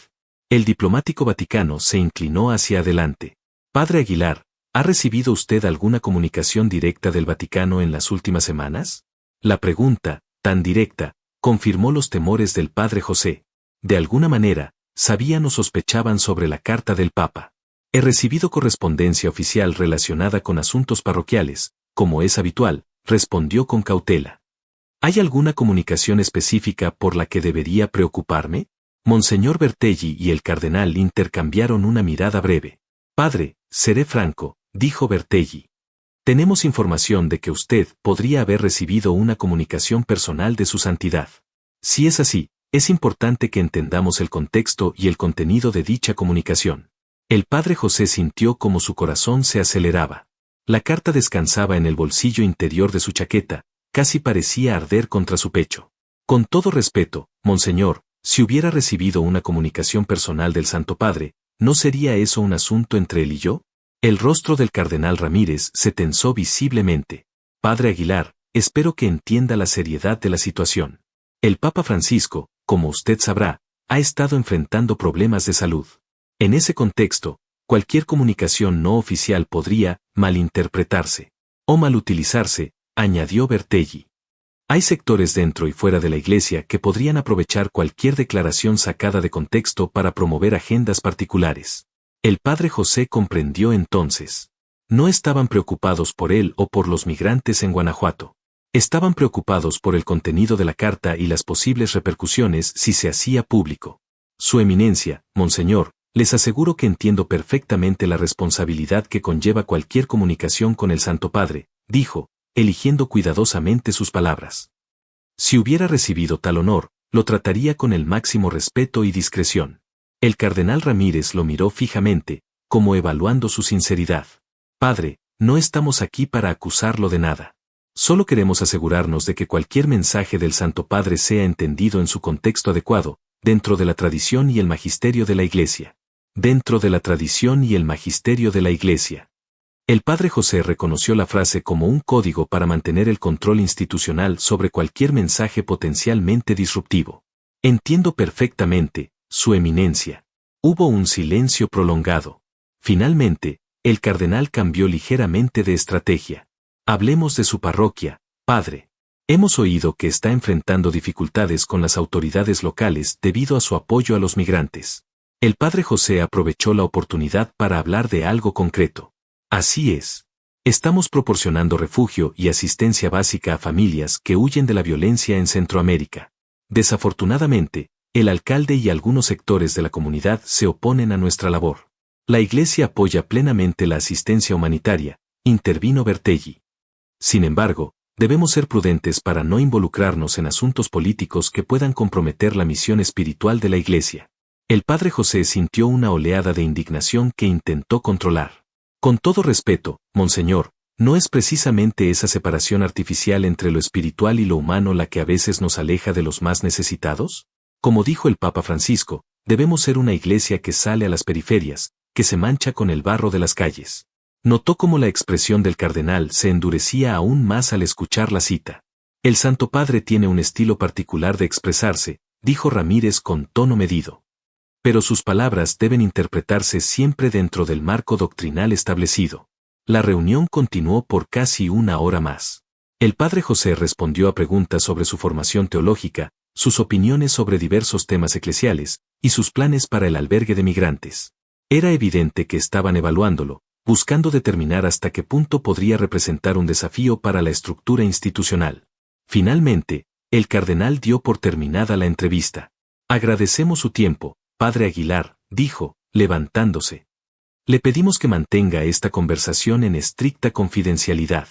El diplomático vaticano se inclinó hacia adelante. Padre Aguilar, ¿ha recibido usted alguna comunicación directa del Vaticano en las últimas semanas? La pregunta, tan directa, confirmó los temores del padre José. De alguna manera, sabían o sospechaban sobre la carta del Papa. He recibido correspondencia oficial relacionada con asuntos parroquiales, como es habitual, respondió con cautela. ¿Hay alguna comunicación específica por la que debería preocuparme? Monseñor Bertelli y el cardenal intercambiaron una mirada breve. Padre, seré franco, dijo Bertelli. Tenemos información de que usted podría haber recibido una comunicación personal de su santidad. Si es así, es importante que entendamos el contexto y el contenido de dicha comunicación. El padre José sintió como su corazón se aceleraba. La carta descansaba en el bolsillo interior de su chaqueta, casi parecía arder contra su pecho. Con todo respeto, monseñor, si hubiera recibido una comunicación personal del Santo Padre, ¿no sería eso un asunto entre él y yo? El rostro del cardenal Ramírez se tensó visiblemente. Padre Aguilar, espero que entienda la seriedad de la situación. El Papa Francisco, como usted sabrá, ha estado enfrentando problemas de salud. En ese contexto, cualquier comunicación no oficial podría malinterpretarse o malutilizarse, añadió Bertelli. Hay sectores dentro y fuera de la Iglesia que podrían aprovechar cualquier declaración sacada de contexto para promover agendas particulares. El padre José comprendió entonces. No estaban preocupados por él o por los migrantes en Guanajuato. Estaban preocupados por el contenido de la carta y las posibles repercusiones si se hacía público. Su eminencia, monseñor, les aseguro que entiendo perfectamente la responsabilidad que conlleva cualquier comunicación con el Santo Padre, dijo, eligiendo cuidadosamente sus palabras. Si hubiera recibido tal honor, lo trataría con el máximo respeto y discreción. El cardenal Ramírez lo miró fijamente, como evaluando su sinceridad. Padre, no estamos aquí para acusarlo de nada. Solo queremos asegurarnos de que cualquier mensaje del Santo Padre sea entendido en su contexto adecuado, dentro de la tradición y el magisterio de la Iglesia. Dentro de la tradición y el magisterio de la Iglesia. El padre José reconoció la frase como un código para mantener el control institucional sobre cualquier mensaje potencialmente disruptivo. Entiendo perfectamente, su eminencia. Hubo un silencio prolongado. Finalmente, el cardenal cambió ligeramente de estrategia. Hablemos de su parroquia, padre. Hemos oído que está enfrentando dificultades con las autoridades locales debido a su apoyo a los migrantes. El padre José aprovechó la oportunidad para hablar de algo concreto. Así es. Estamos proporcionando refugio y asistencia básica a familias que huyen de la violencia en Centroamérica. Desafortunadamente, el alcalde y algunos sectores de la comunidad se oponen a nuestra labor. La Iglesia apoya plenamente la asistencia humanitaria, intervino Bertelli. Sin embargo, debemos ser prudentes para no involucrarnos en asuntos políticos que puedan comprometer la misión espiritual de la Iglesia. El padre José sintió una oleada de indignación que intentó controlar. Con todo respeto, monseñor, ¿no es precisamente esa separación artificial entre lo espiritual y lo humano la que a veces nos aleja de los más necesitados? Como dijo el Papa Francisco, debemos ser una iglesia que sale a las periferias, que se mancha con el barro de las calles. Notó cómo la expresión del cardenal se endurecía aún más al escuchar la cita. El Santo Padre tiene un estilo particular de expresarse, dijo Ramírez con tono medido. Pero sus palabras deben interpretarse siempre dentro del marco doctrinal establecido. La reunión continuó por casi una hora más. El padre José respondió a preguntas sobre su formación teológica, sus opiniones sobre diversos temas eclesiales, y sus planes para el albergue de migrantes. Era evidente que estaban evaluándolo, buscando determinar hasta qué punto podría representar un desafío para la estructura institucional. Finalmente, el cardenal dio por terminada la entrevista. Agradecemos su tiempo, padre Aguilar, dijo, levantándose. Le pedimos que mantenga esta conversación en estricta confidencialidad.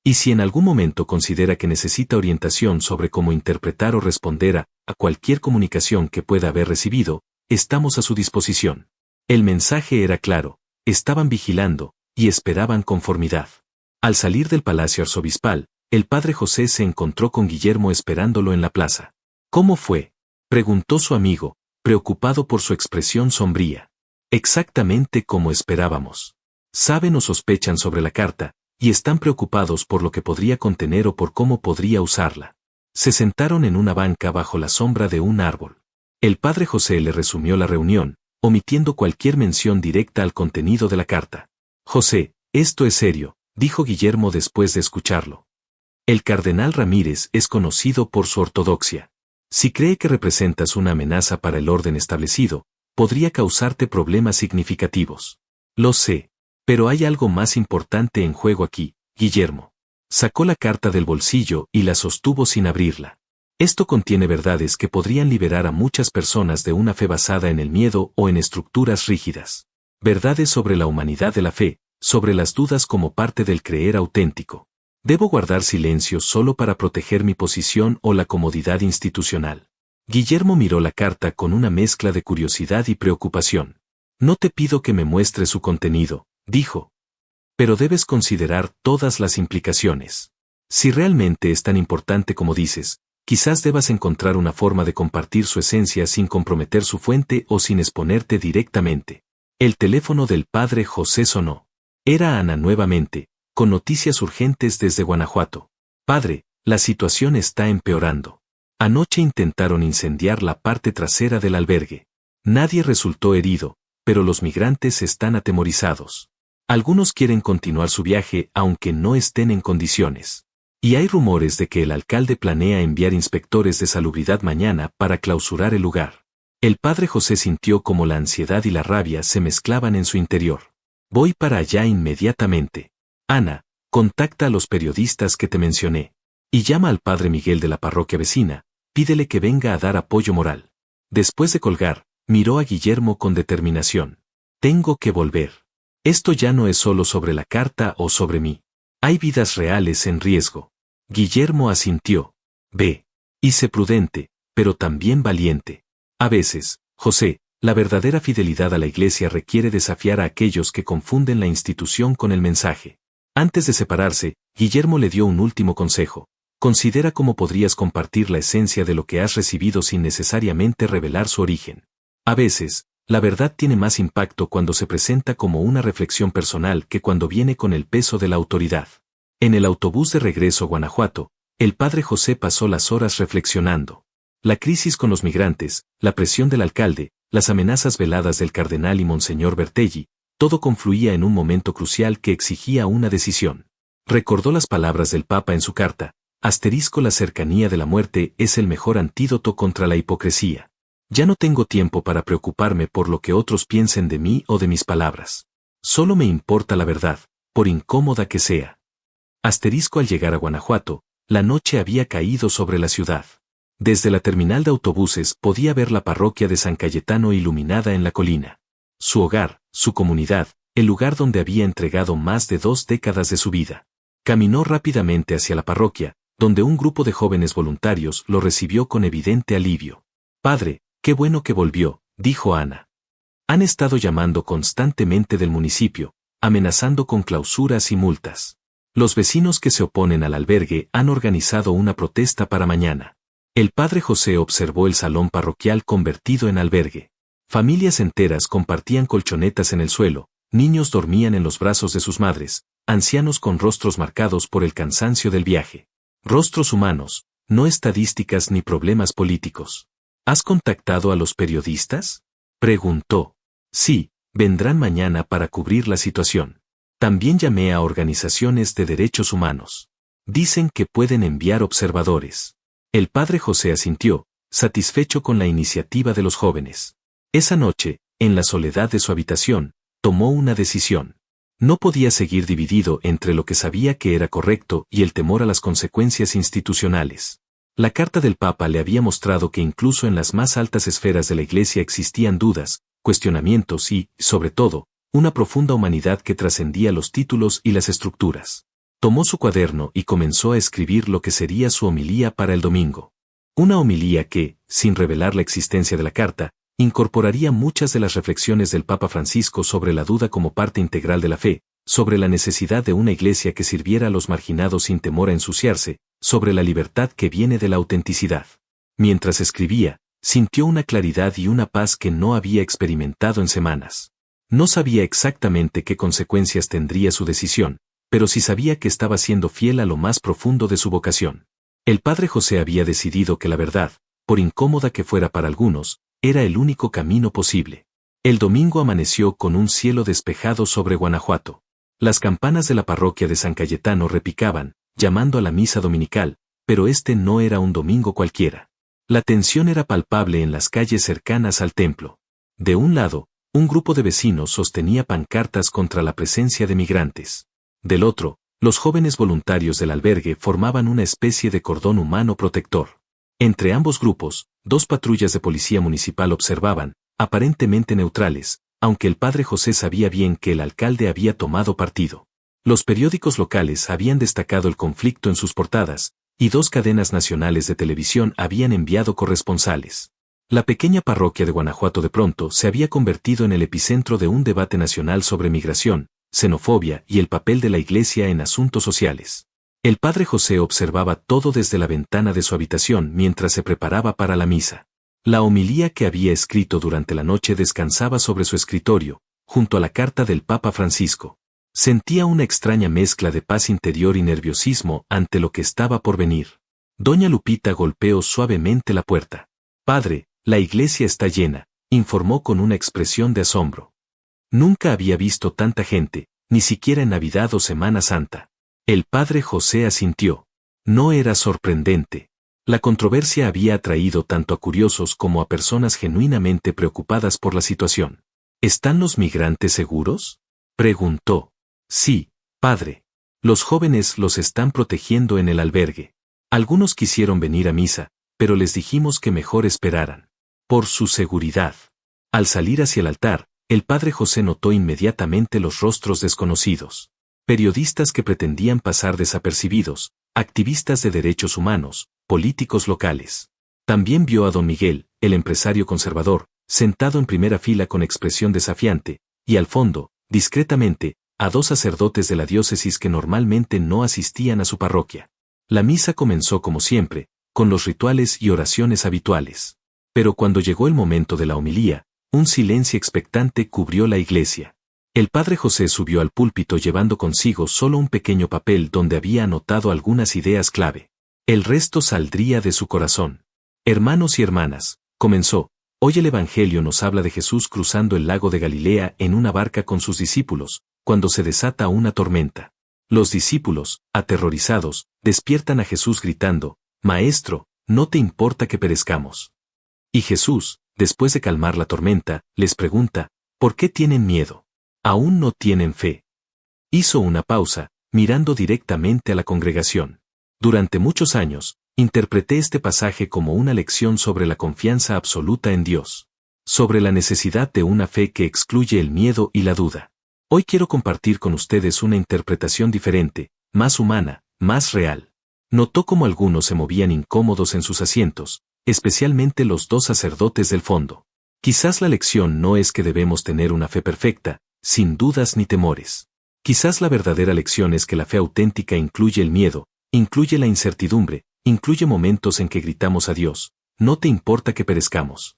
Y si en algún momento considera que necesita orientación sobre cómo interpretar o responder a cualquier comunicación que pueda haber recibido, estamos a su disposición. El mensaje era claro, estaban vigilando, y esperaban conformidad. Al salir del palacio arzobispal, el padre José se encontró con Guillermo esperándolo en la plaza. ¿Cómo fue?, preguntó su amigo, preocupado por su expresión sombría. Exactamente como esperábamos. Saben o sospechan sobre la carta, y están preocupados por lo que podría contener o por cómo podría usarla. Se sentaron en una banca bajo la sombra de un árbol. El padre José le resumió la reunión, omitiendo cualquier mención directa al contenido de la carta. José, esto es serio, dijo Guillermo después de escucharlo. El cardenal Ramírez es conocido por su ortodoxia. Si cree que representas una amenaza para el orden establecido, podría causarte problemas significativos. Lo sé. Pero hay algo más importante en juego aquí, Guillermo. Sacó la carta del bolsillo y la sostuvo sin abrirla. Esto contiene verdades que podrían liberar a muchas personas de una fe basada en el miedo o en estructuras rígidas. Verdades sobre la humanidad de la fe, sobre las dudas como parte del creer auténtico. ¿Debo guardar silencio solo para proteger mi posición o la comodidad institucional? Guillermo miró la carta con una mezcla de curiosidad y preocupación. No te pido que me muestres su contenido, dijo. Pero debes considerar todas las implicaciones. Si realmente es tan importante como dices, quizás debas encontrar una forma de compartir su esencia sin comprometer su fuente o sin exponerte directamente. El teléfono del padre José sonó. Era Ana nuevamente, con noticias urgentes desde Guanajuato. Padre, la situación está empeorando. Anoche intentaron incendiar la parte trasera del albergue. Nadie resultó herido, pero los migrantes están atemorizados. Algunos quieren continuar su viaje aunque no estén en condiciones. Y hay rumores de que el alcalde planea enviar inspectores de salubridad mañana para clausurar el lugar. El padre José sintió como la ansiedad y la rabia se mezclaban en su interior. Voy para allá inmediatamente. Ana, contacta a los periodistas que te mencioné. Y llama al padre Miguel de la parroquia vecina, pídele que venga a dar apoyo moral. Después de colgar, miró a Guillermo con determinación. Tengo que volver. Esto ya no es solo sobre la carta o sobre mí. Hay vidas reales en riesgo. Guillermo asintió. Ve. Y sé prudente, pero también valiente. A veces, José, la verdadera fidelidad a la Iglesia requiere desafiar a aquellos que confunden la institución con el mensaje. Antes de separarse, Guillermo le dio un último consejo. Considera cómo podrías compartir la esencia de lo que has recibido sin necesariamente revelar su origen. A veces, la verdad tiene más impacto cuando se presenta como una reflexión personal que cuando viene con el peso de la autoridad. En el autobús de regreso a Guanajuato, el padre José pasó las horas reflexionando. La crisis con los migrantes, la presión del alcalde, las amenazas veladas del cardenal y Monseñor Bertelli, todo confluía en un momento crucial que exigía una decisión. Recordó las palabras del Papa en su carta, la cercanía de la muerte es el mejor antídoto contra la hipocresía. Ya no tengo tiempo para preocuparme por lo que otros piensen de mí o de mis palabras. Solo me importa la verdad, por incómoda que sea. Al llegar a Guanajuato, la noche había caído sobre la ciudad. Desde la terminal de autobuses podía ver la parroquia de San Cayetano iluminada en la colina. Su hogar, su comunidad, el lugar donde había entregado más de 2 décadas de su vida. Caminó rápidamente hacia la parroquia, donde un grupo de jóvenes voluntarios lo recibió con evidente alivio. Padre, qué bueno que volvió, dijo Ana. Han estado llamando constantemente del municipio, amenazando con clausuras y multas. Los vecinos que se oponen al albergue han organizado una protesta para mañana. El padre José observó el salón parroquial convertido en albergue. Familias enteras compartían colchonetas en el suelo, niños dormían en los brazos de sus madres, ancianos con rostros marcados por el cansancio del viaje. Rostros humanos, no estadísticas ni problemas políticos. ¿Has contactado a los periodistas? Preguntó. Sí, vendrán mañana para cubrir la situación. También llamé a organizaciones de derechos humanos. Dicen que pueden enviar observadores. El padre José asintió, satisfecho con la iniciativa de los jóvenes. Esa noche, en la soledad de su habitación, tomó una decisión. No podía seguir dividido entre lo que sabía que era correcto y el temor a las consecuencias institucionales. La carta del Papa le había mostrado que incluso en las más altas esferas de la Iglesia existían dudas, cuestionamientos y, sobre todo, una profunda humanidad que trascendía los títulos y las estructuras. Tomó su cuaderno y comenzó a escribir lo que sería su homilía para el domingo. Una homilía que, sin revelar la existencia de la carta, incorporaría muchas de las reflexiones del Papa Francisco sobre la duda como parte integral de la fe, sobre la necesidad de una iglesia que sirviera a los marginados sin temor a ensuciarse, sobre la libertad que viene de la autenticidad. Mientras escribía, sintió una claridad y una paz que no había experimentado en semanas. No sabía exactamente qué consecuencias tendría su decisión, pero sí sabía que estaba siendo fiel a lo más profundo de su vocación. El padre José había decidido que la verdad, por incómoda que fuera para algunos, era el único camino posible. El domingo amaneció con un cielo despejado sobre Guanajuato. Las campanas de la parroquia de San Cayetano repicaban, llamando a la misa dominical, pero este no era un domingo cualquiera. La tensión era palpable en las calles cercanas al templo. De un lado, un grupo de vecinos sostenía pancartas contra la presencia de migrantes. Del otro, los jóvenes voluntarios del albergue formaban una especie de cordón humano protector. Entre ambos grupos, 2 patrullas de policía municipal observaban, aparentemente neutrales, aunque el padre José sabía bien que el alcalde había tomado partido. Los periódicos locales habían destacado el conflicto en sus portadas, y 2 cadenas nacionales de televisión habían enviado corresponsales. La pequeña parroquia de Guanajuato de pronto se había convertido en el epicentro de un debate nacional sobre migración, xenofobia y el papel de la Iglesia en asuntos sociales. El padre José observaba todo desde la ventana de su habitación mientras se preparaba para la misa. La homilía que había escrito durante la noche descansaba sobre su escritorio, junto a la carta del Papa Francisco. Sentía una extraña mezcla de paz interior y nerviosismo ante lo que estaba por venir. Doña Lupita golpeó suavemente la puerta. «Padre, la iglesia está llena», informó con una expresión de asombro. Nunca había visto tanta gente, ni siquiera en Navidad o Semana Santa. El padre José asintió. No era sorprendente. La controversia había atraído tanto a curiosos como a personas genuinamente preocupadas por la situación. ¿Están los migrantes seguros?, preguntó. Sí, padre. Los jóvenes los están protegiendo en el albergue. Algunos quisieron venir a misa, pero les dijimos que mejor esperaran. Por su seguridad. Al salir hacia el altar, el padre José notó inmediatamente los rostros desconocidos. Periodistas que pretendían pasar desapercibidos, activistas de derechos humanos, políticos locales. También vio a don Miguel, el empresario conservador, sentado en primera fila con expresión desafiante, y al fondo, discretamente, a 2 sacerdotes de la diócesis que normalmente no asistían a su parroquia. La misa comenzó como siempre, con los rituales y oraciones habituales. Pero cuando llegó el momento de la homilía, un silencio expectante cubrió la iglesia. El padre José subió al púlpito llevando consigo solo un pequeño papel donde había anotado algunas ideas clave. El resto saldría de su corazón. Hermanos y hermanas, comenzó, hoy el Evangelio nos habla de Jesús cruzando el lago de Galilea en una barca con sus discípulos, cuando se desata una tormenta. Los discípulos, aterrorizados, despiertan a Jesús gritando, «Maestro, ¿no te importa que perezcamos?». Y Jesús, después de calmar la tormenta, les pregunta, ¿por qué tienen miedo? ¿Aún no tienen fe? Hizo una pausa, mirando directamente a la congregación. Durante muchos años, interpreté este pasaje como una lección sobre la confianza absoluta en Dios. Sobre la necesidad de una fe que excluye el miedo y la duda. Hoy quiero compartir con ustedes una interpretación diferente, más humana, más real. Notó cómo algunos se movían incómodos en sus asientos, especialmente los 2 sacerdotes del fondo. Quizás la lección no es que debemos tener una fe perfecta, sin dudas ni temores. Quizás la verdadera lección es que la fe auténtica incluye el miedo, incluye la incertidumbre, incluye momentos en que gritamos a Dios, no te importa que perezcamos.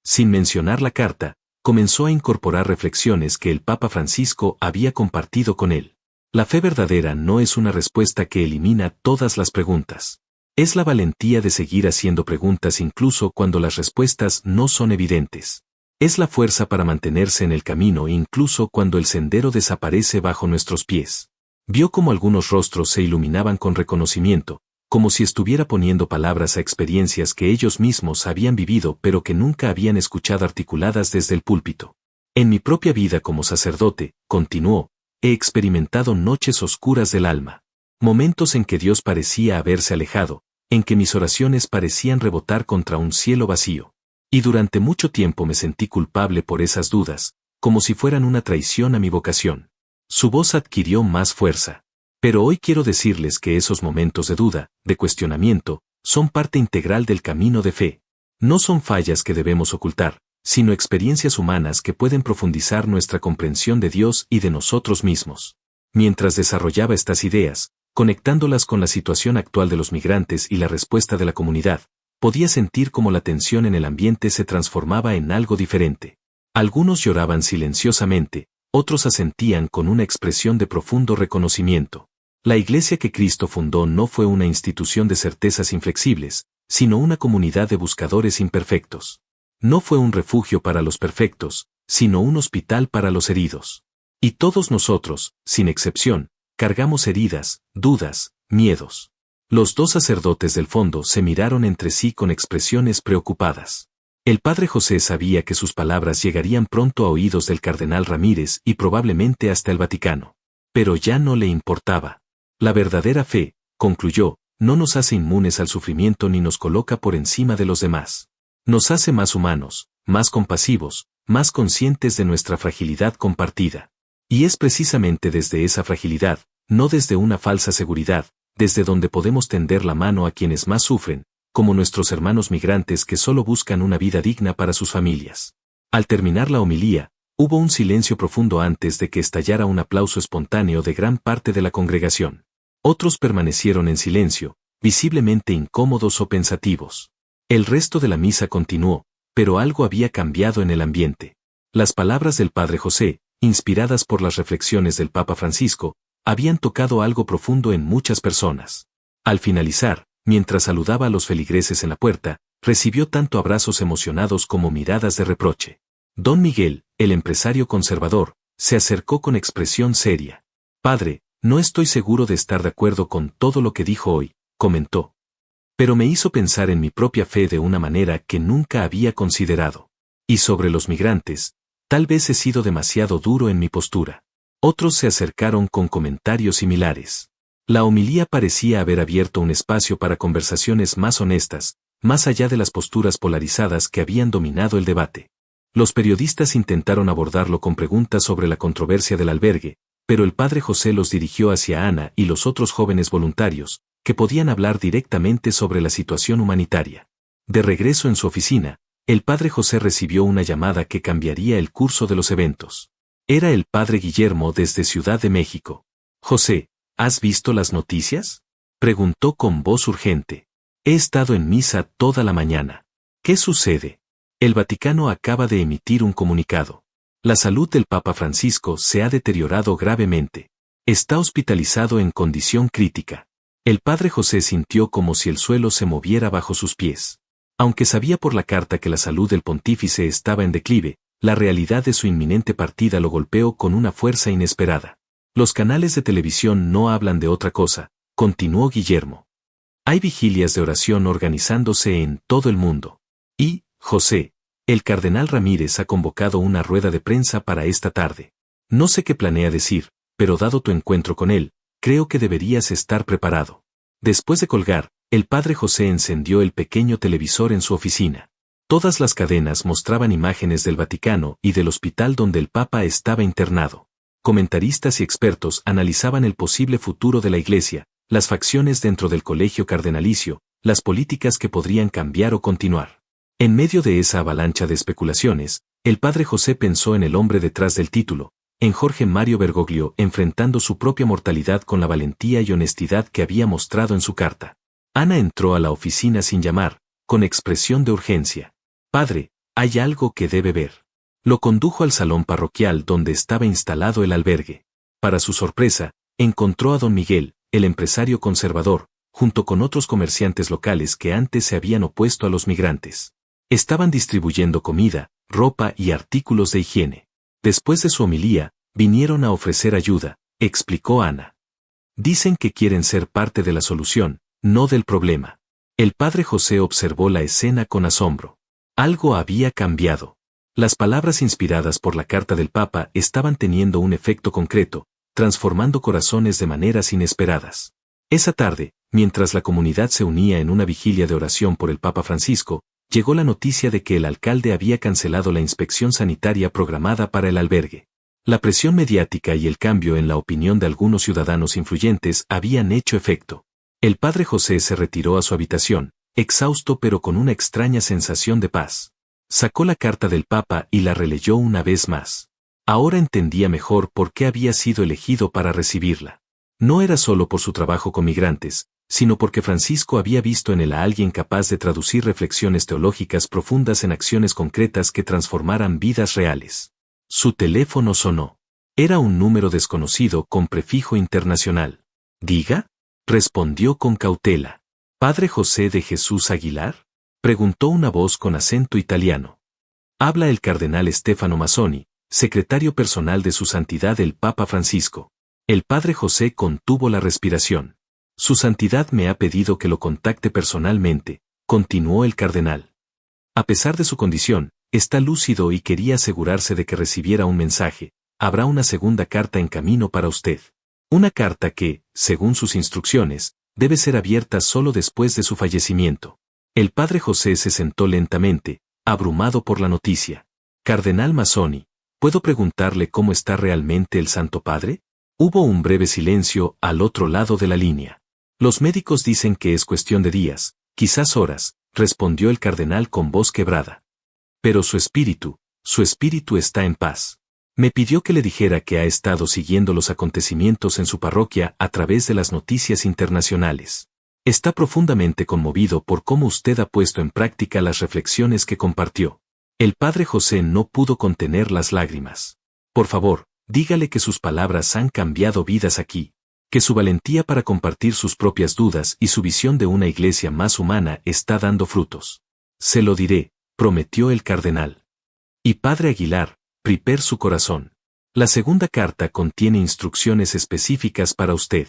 Sin mencionar la carta, comenzó a incorporar reflexiones que el Papa Francisco había compartido con él. La fe verdadera no es una respuesta que elimina todas las preguntas. Es la valentía de seguir haciendo preguntas incluso cuando las respuestas no son evidentes. Es la fuerza para mantenerse en el camino incluso cuando el sendero desaparece bajo nuestros pies. Vio cómo algunos rostros se iluminaban con reconocimiento, como si estuviera poniendo palabras a experiencias que ellos mismos habían vivido pero que nunca habían escuchado articuladas desde el púlpito. En mi propia vida como sacerdote, continuó, he experimentado noches oscuras del alma. Momentos en que Dios parecía haberse alejado, en que mis oraciones parecían rebotar contra un cielo vacío. Y durante mucho tiempo me sentí culpable por esas dudas, como si fueran una traición a mi vocación. Su voz adquirió más fuerza. Pero hoy quiero decirles que esos momentos de duda, de cuestionamiento, son parte integral del camino de fe. No son fallas que debemos ocultar, sino experiencias humanas que pueden profundizar nuestra comprensión de Dios y de nosotros mismos. Mientras desarrollaba estas ideas, conectándolas con la situación actual de los migrantes y la respuesta de la comunidad, podía sentir cómo la tensión en el ambiente se transformaba en algo diferente. Algunos lloraban silenciosamente, otros asentían con una expresión de profundo reconocimiento. La iglesia que Cristo fundó no fue una institución de certezas inflexibles, sino una comunidad de buscadores imperfectos. No fue un refugio para los perfectos, sino un hospital para los heridos. Y todos nosotros, sin excepción, cargamos heridas, dudas, miedos. Los dos sacerdotes del fondo se miraron entre sí con expresiones preocupadas. El padre José sabía que sus palabras llegarían pronto a oídos del cardenal Ramírez y probablemente hasta el Vaticano. Pero ya no le importaba. La verdadera fe, concluyó, no nos hace inmunes al sufrimiento ni nos coloca por encima de los demás. Nos hace más humanos, más compasivos, más conscientes de nuestra fragilidad compartida. Y es precisamente desde esa fragilidad, no desde una falsa seguridad, desde donde podemos tender la mano a quienes más sufren, como nuestros hermanos migrantes que solo buscan una vida digna para sus familias. Al terminar la homilía, hubo un silencio profundo antes de que estallara un aplauso espontáneo de gran parte de la congregación. Otros permanecieron en silencio, visiblemente incómodos o pensativos. El resto de la misa continuó, pero algo había cambiado en el ambiente. Las palabras del padre José, inspiradas por las reflexiones del Papa Francisco, habían tocado algo profundo en muchas personas. Al finalizar, mientras saludaba a los feligreses en la puerta, recibió tanto abrazos emocionados como miradas de reproche. Don Miguel, el empresario conservador, se acercó con expresión seria. «Padre, no estoy seguro de estar de acuerdo con todo lo que dijo hoy», comentó. «Pero me hizo pensar en mi propia fe de una manera que nunca había considerado. Y sobre los migrantes, tal vez he sido demasiado duro en mi postura». Otros se acercaron con comentarios similares. La homilía parecía haber abierto un espacio para conversaciones más honestas, más allá de las posturas polarizadas que habían dominado el debate. Los periodistas intentaron abordarlo con preguntas sobre la controversia del albergue, pero el padre José los dirigió hacia Ana y los otros jóvenes voluntarios, que podían hablar directamente sobre la situación humanitaria. De regreso en su oficina, el padre José recibió una llamada que cambiaría el curso de los eventos. Era el padre Guillermo desde Ciudad de México. «José, ¿has visto las noticias?», preguntó con voz urgente. «He estado en misa toda la mañana. ¿Qué sucede?». El Vaticano acaba de emitir un comunicado. La salud del Papa Francisco se ha deteriorado gravemente. Está hospitalizado en condición crítica. El padre José sintió como si el suelo se moviera bajo sus pies. Aunque sabía por la carta que la salud del pontífice estaba en declive, la realidad de su inminente partida lo golpeó con una fuerza inesperada. «Los canales de televisión no hablan de otra cosa», continuó Guillermo. «Hay vigilias de oración organizándose en todo el mundo. Y, José, el cardenal Ramírez ha convocado una rueda de prensa para esta tarde. No sé qué planea decir, pero dado tu encuentro con él, creo que deberías estar preparado». Después de colgar, el padre José encendió el pequeño televisor en su oficina. Todas las cadenas mostraban imágenes del Vaticano y del hospital donde el Papa estaba internado. Comentaristas y expertos analizaban el posible futuro de la Iglesia, las facciones dentro del colegio cardenalicio, las políticas que podrían cambiar o continuar. En medio de esa avalancha de especulaciones, el padre José pensó en el hombre detrás del título, en Jorge Mario Bergoglio enfrentando su propia mortalidad con la valentía y honestidad que había mostrado en su carta. Ana entró a la oficina sin llamar, con expresión de urgencia. «Padre, hay algo que debe ver». Lo condujo al salón parroquial donde estaba instalado el albergue. Para su sorpresa, encontró a don Miguel, el empresario conservador, junto con otros comerciantes locales que antes se habían opuesto a los migrantes. Estaban distribuyendo comida, ropa y artículos de higiene. Después de su homilía, vinieron a ofrecer ayuda, explicó Ana. «Dicen que quieren ser parte de la solución, no del problema». El padre José observó la escena con asombro. Algo había cambiado. Las palabras inspiradas por la carta del Papa estaban teniendo un efecto concreto, transformando corazones de maneras inesperadas. Esa tarde, mientras la comunidad se unía en una vigilia de oración por el Papa Francisco, llegó la noticia de que el alcalde había cancelado la inspección sanitaria programada para el albergue. La presión mediática y el cambio en la opinión de algunos ciudadanos influyentes habían hecho efecto. El padre José se retiró a su habitación, exhausto pero con una extraña sensación de paz. Sacó la carta del Papa y la releyó una vez más. Ahora entendía mejor por qué había sido elegido para recibirla. No era solo por su trabajo con migrantes, sino porque Francisco había visto en él a alguien capaz de traducir reflexiones teológicas profundas en acciones concretas que transformaran vidas reales. Su teléfono sonó. Era un número desconocido con prefijo internacional. Diga, respondió con cautela. ¿Padre José de Jesús Aguilar? Preguntó una voz con acento italiano. Habla el cardenal Stefano Mazzoni, secretario personal de Su Santidad el Papa Francisco. El padre José contuvo la respiración. Su Santidad me ha pedido que lo contacte personalmente, continuó el cardenal. A pesar de su condición, está lúcido y quería asegurarse de que recibiera un mensaje. Habrá una segunda carta en camino para usted. Una carta que, según sus instrucciones, debe ser abierta solo después de su fallecimiento. El padre José se sentó lentamente, abrumado por la noticia. Cardenal Mazzoni, ¿puedo preguntarle cómo está realmente el Santo Padre? Hubo un breve silencio al otro lado de la línea. Los médicos dicen que es cuestión de días, quizás horas, respondió el cardenal con voz quebrada. Pero su espíritu está en paz. Me pidió que le dijera que ha estado siguiendo los acontecimientos en su parroquia a través de las noticias internacionales. Está profundamente conmovido por cómo usted ha puesto en práctica las reflexiones que compartió. El padre José no pudo contener las lágrimas. Por favor, dígale que sus palabras han cambiado vidas aquí, que su valentía para compartir sus propias dudas y su visión de una iglesia más humana está dando frutos. Se lo diré, prometió el cardenal. Y padre Aguilar, prepare su corazón. La segunda carta contiene instrucciones específicas para usted.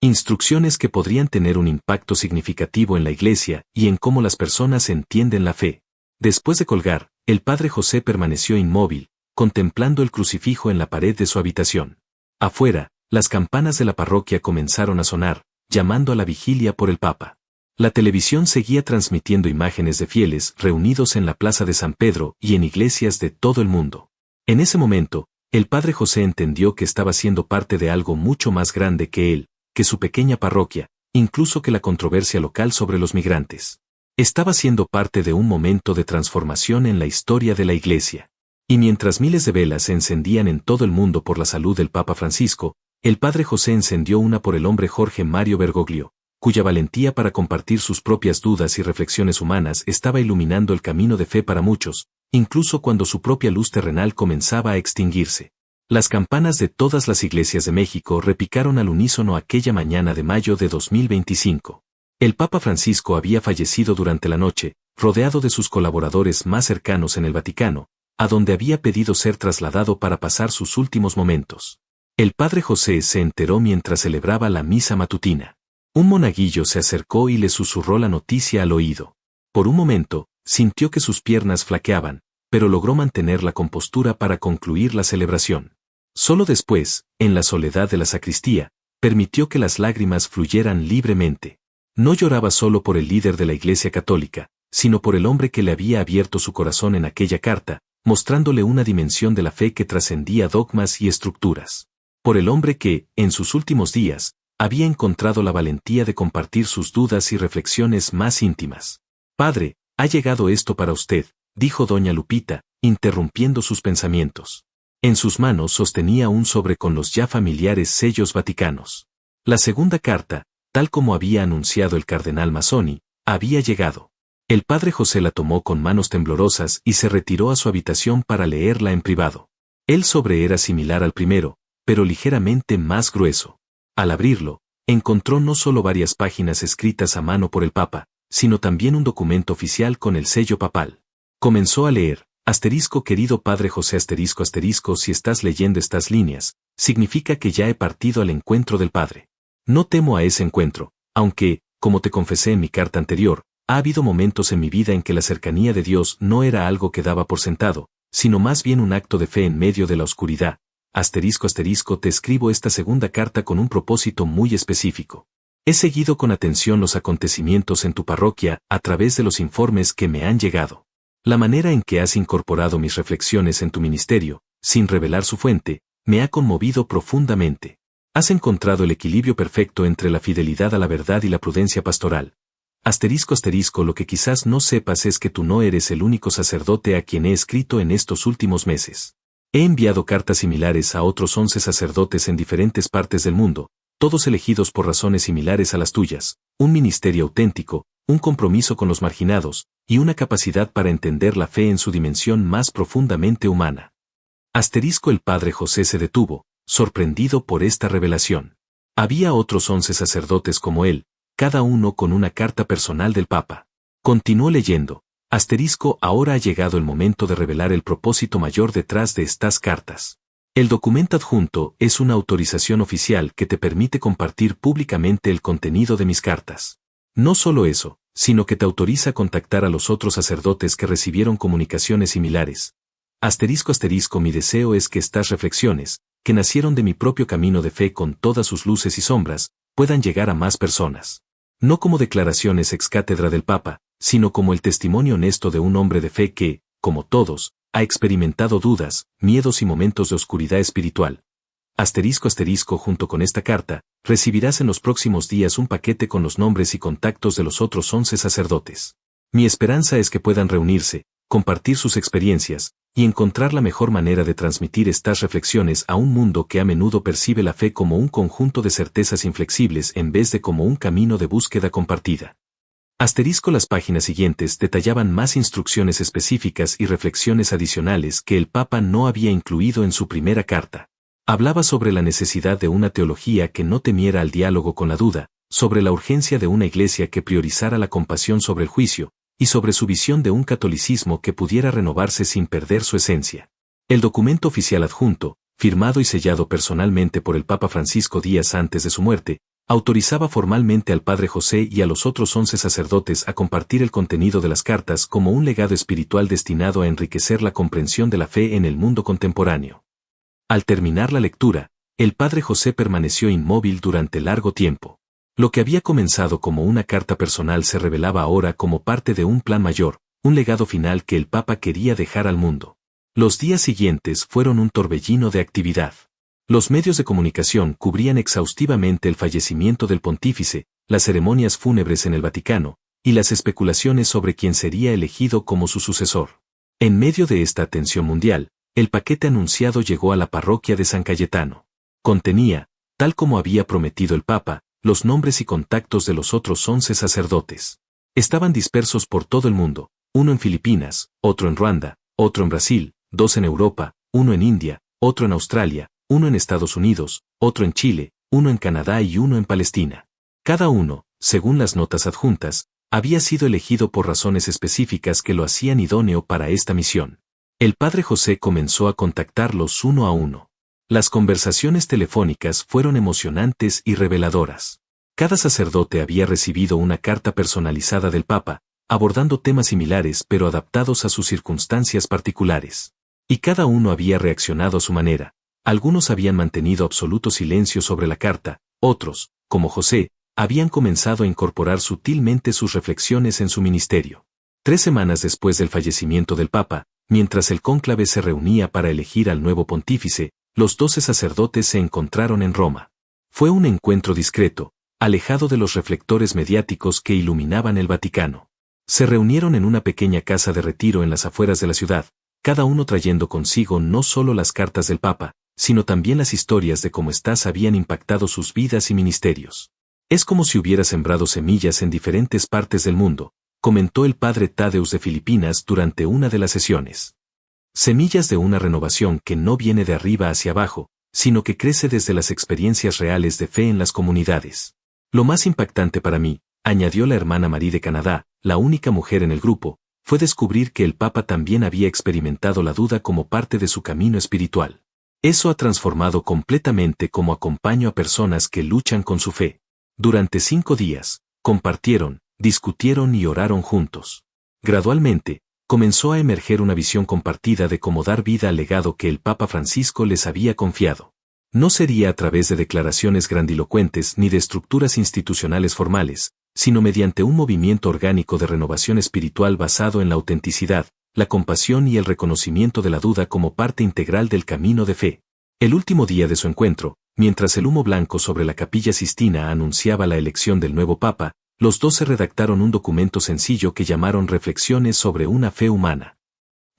Instrucciones que podrían tener un impacto significativo en la iglesia y en cómo las personas entienden la fe. Después de colgar, el padre José permaneció inmóvil, contemplando el crucifijo en la pared de su habitación. Afuera, las campanas de la parroquia comenzaron a sonar, llamando a la vigilia por el Papa. La televisión seguía transmitiendo imágenes de fieles reunidos en la plaza de San Pedro y en iglesias de todo el mundo. En ese momento, el padre José entendió que estaba siendo parte de algo mucho más grande que él, que su pequeña parroquia, incluso que la controversia local sobre los migrantes. Estaba siendo parte de un momento de transformación en la historia de la iglesia. Y mientras miles de velas se encendían en todo el mundo por la salud del Papa Francisco, el padre José encendió una por el hombre Jorge Mario Bergoglio, cuya valentía para compartir sus propias dudas y reflexiones humanas estaba iluminando el camino de fe para muchos, incluso cuando su propia luz terrenal comenzaba a extinguirse. Las campanas de todas las iglesias de México repicaron al unísono aquella mañana de mayo de 2025. El Papa Francisco había fallecido durante la noche, rodeado de sus colaboradores más cercanos en el Vaticano, a donde había pedido ser trasladado para pasar sus últimos momentos. El padre José se enteró mientras celebraba la misa matutina. Un monaguillo se acercó y le susurró la noticia al oído. Por un momento, sintió que sus piernas flaqueaban, pero logró mantener la compostura para concluir la celebración. Solo después, en la soledad de la sacristía, permitió que las lágrimas fluyeran libremente. No lloraba solo por el líder de la Iglesia Católica, sino por el hombre que le había abierto su corazón en aquella carta, mostrándole una dimensión de la fe que trascendía dogmas y estructuras. Por el hombre que, en sus últimos días, había encontrado la valentía de compartir sus dudas y reflexiones más íntimas. Padre, ha llegado esto para usted, dijo doña Lupita, interrumpiendo sus pensamientos. En sus manos sostenía un sobre con los ya familiares sellos vaticanos. La segunda carta, tal como había anunciado el cardenal Mazzoni, había llegado. El padre José la tomó con manos temblorosas y se retiró a su habitación para leerla en privado. El sobre era similar al primero, pero ligeramente más grueso. Al abrirlo, encontró no solo varias páginas escritas a mano por el Papa, sino también un documento oficial con el sello papal. Comenzó a leer, querido padre José si estás leyendo estas líneas, significa que ya he partido al encuentro del Padre. No temo a ese encuentro, aunque, como te confesé en mi carta anterior, ha habido momentos en mi vida en que la cercanía de Dios no era algo que daba por sentado, sino más bien un acto de fe en medio de la oscuridad. Te escribo esta segunda carta con un propósito muy específico. He seguido con atención los acontecimientos en tu parroquia a través de los informes que me han llegado. La manera en que has incorporado mis reflexiones en tu ministerio, sin revelar su fuente, me ha conmovido profundamente. Has encontrado el equilibrio perfecto entre la fidelidad a la verdad y la prudencia pastoral. Lo que quizás no sepas es que tú no eres el único sacerdote a quien he escrito en estos últimos meses. He enviado cartas similares a otros 11 sacerdotes en diferentes partes del mundo, todos elegidos por razones similares a las tuyas, un ministerio auténtico, un compromiso con los marginados, y una capacidad para entender la fe en su dimensión más profundamente humana. El padre José se detuvo, sorprendido por esta revelación. Había otros 11 sacerdotes como él, cada uno con una carta personal del Papa. Continuó leyendo. Ahora ha llegado el momento de revelar el propósito mayor detrás de estas cartas. El documento adjunto es una autorización oficial que te permite compartir públicamente el contenido de mis cartas. No solo eso, sino que te autoriza a contactar a los otros sacerdotes que recibieron comunicaciones similares. Mi deseo es que estas reflexiones, que nacieron de mi propio camino de fe con todas sus luces y sombras, puedan llegar a más personas. No como declaraciones ex cátedra del Papa, sino como el testimonio honesto de un hombre de fe que, como todos, ha experimentado dudas, miedos y momentos de oscuridad espiritual. Junto con esta carta, recibirás en los próximos días un paquete con los nombres y contactos de los otros 11 sacerdotes. Mi esperanza es que puedan reunirse, compartir sus experiencias, y encontrar la mejor manera de transmitir estas reflexiones a un mundo que a menudo percibe la fe como un conjunto de certezas inflexibles en vez de como un camino de búsqueda compartida. Las páginas siguientes detallaban más instrucciones específicas y reflexiones adicionales que el Papa no había incluido en su primera carta. Hablaba sobre la necesidad de una teología que no temiera al diálogo con la duda, sobre la urgencia de una iglesia que priorizara la compasión sobre el juicio, y sobre su visión de un catolicismo que pudiera renovarse sin perder su esencia. El documento oficial adjunto, firmado y sellado personalmente por el Papa Francisco días antes de su muerte, autorizaba formalmente al Padre José y a los otros 11 sacerdotes a compartir el contenido de las cartas como un legado espiritual destinado a enriquecer la comprensión de la fe en el mundo contemporáneo. Al terminar la lectura, el Padre José permaneció inmóvil durante largo tiempo. Lo que había comenzado como una carta personal se revelaba ahora como parte de un plan mayor, un legado final que el Papa quería dejar al mundo. Los días siguientes fueron un torbellino de actividad. Los medios de comunicación cubrían exhaustivamente el fallecimiento del pontífice, las ceremonias fúnebres en el Vaticano, y las especulaciones sobre quién sería elegido como su sucesor. En medio de esta atención mundial, el paquete anunciado llegó a la parroquia de San Cayetano. Contenía, tal como había prometido el Papa, los nombres y contactos de los otros 11 sacerdotes. Estaban dispersos por todo el mundo, uno en Filipinas, otro en Ruanda, otro en Brasil, 2 en Europa, uno en India, otro en Australia, uno en Estados Unidos, otro en Chile, uno en Canadá y uno en Palestina. Cada uno, según las notas adjuntas, había sido elegido por razones específicas que lo hacían idóneo para esta misión. El Padre José comenzó a contactarlos uno a uno. Las conversaciones telefónicas fueron emocionantes y reveladoras. Cada sacerdote había recibido una carta personalizada del Papa, abordando temas similares pero adaptados a sus circunstancias particulares. Y cada uno había reaccionado a su manera. Algunos habían mantenido absoluto silencio sobre la carta, otros, como José, habían comenzado a incorporar sutilmente sus reflexiones en su ministerio. 3 semanas después del fallecimiento del Papa, mientras el cónclave se reunía para elegir al nuevo pontífice, los 12 sacerdotes se encontraron en Roma. Fue un encuentro discreto, alejado de los reflectores mediáticos que iluminaban el Vaticano. Se reunieron en una pequeña casa de retiro en las afueras de la ciudad, cada uno trayendo consigo no solo las cartas del Papa, sino también las historias de cómo éstas habían impactado sus vidas y ministerios. Es como si hubiera sembrado semillas en diferentes partes del mundo, comentó el padre Tadeusz de Filipinas durante una de las sesiones. Semillas de una renovación que no viene de arriba hacia abajo, sino que crece desde las experiencias reales de fe en las comunidades. Lo más impactante para mí, añadió la hermana Marie de Canadá, la única mujer en el grupo, fue descubrir que el Papa también había experimentado la duda como parte de su camino espiritual. Eso ha transformado completamente cómo acompaño a personas que luchan con su fe. Durante 5 días, compartieron, discutieron y oraron juntos. Gradualmente, comenzó a emerger una visión compartida de cómo dar vida al legado que el Papa Francisco les había confiado. No sería a través de declaraciones grandilocuentes ni de estructuras institucionales formales, sino mediante un movimiento orgánico de renovación espiritual basado en la autenticidad, la compasión y el reconocimiento de la duda como parte integral del camino de fe. El último día de su encuentro, mientras el humo blanco sobre la Capilla Sistina anunciaba la elección del nuevo Papa, los 12 redactaron un documento sencillo que llamaron Reflexiones sobre una fe humana.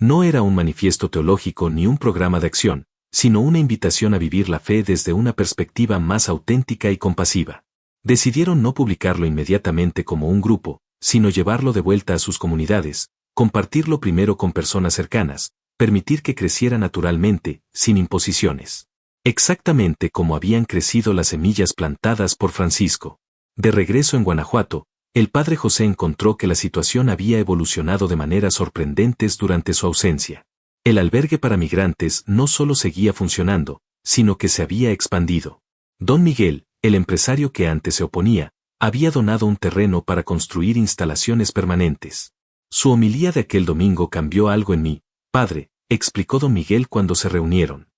No era un manifiesto teológico ni un programa de acción, sino una invitación a vivir la fe desde una perspectiva más auténtica y compasiva. Decidieron no publicarlo inmediatamente como un grupo, sino llevarlo de vuelta a sus comunidades, compartirlo primero con personas cercanas, permitir que creciera naturalmente, sin imposiciones. exactamente como habían crecido las semillas plantadas por Francisco. De regreso en Guanajuato, el padre José encontró que la situación había evolucionado de maneras sorprendentes durante su ausencia. El albergue para migrantes no solo seguía funcionando, sino que se había expandido. Don Miguel, el empresario que antes se oponía, había donado un terreno para construir instalaciones permanentes. Su homilía de aquel domingo cambió algo en mí, padre, explicó don Miguel cuando se reunieron.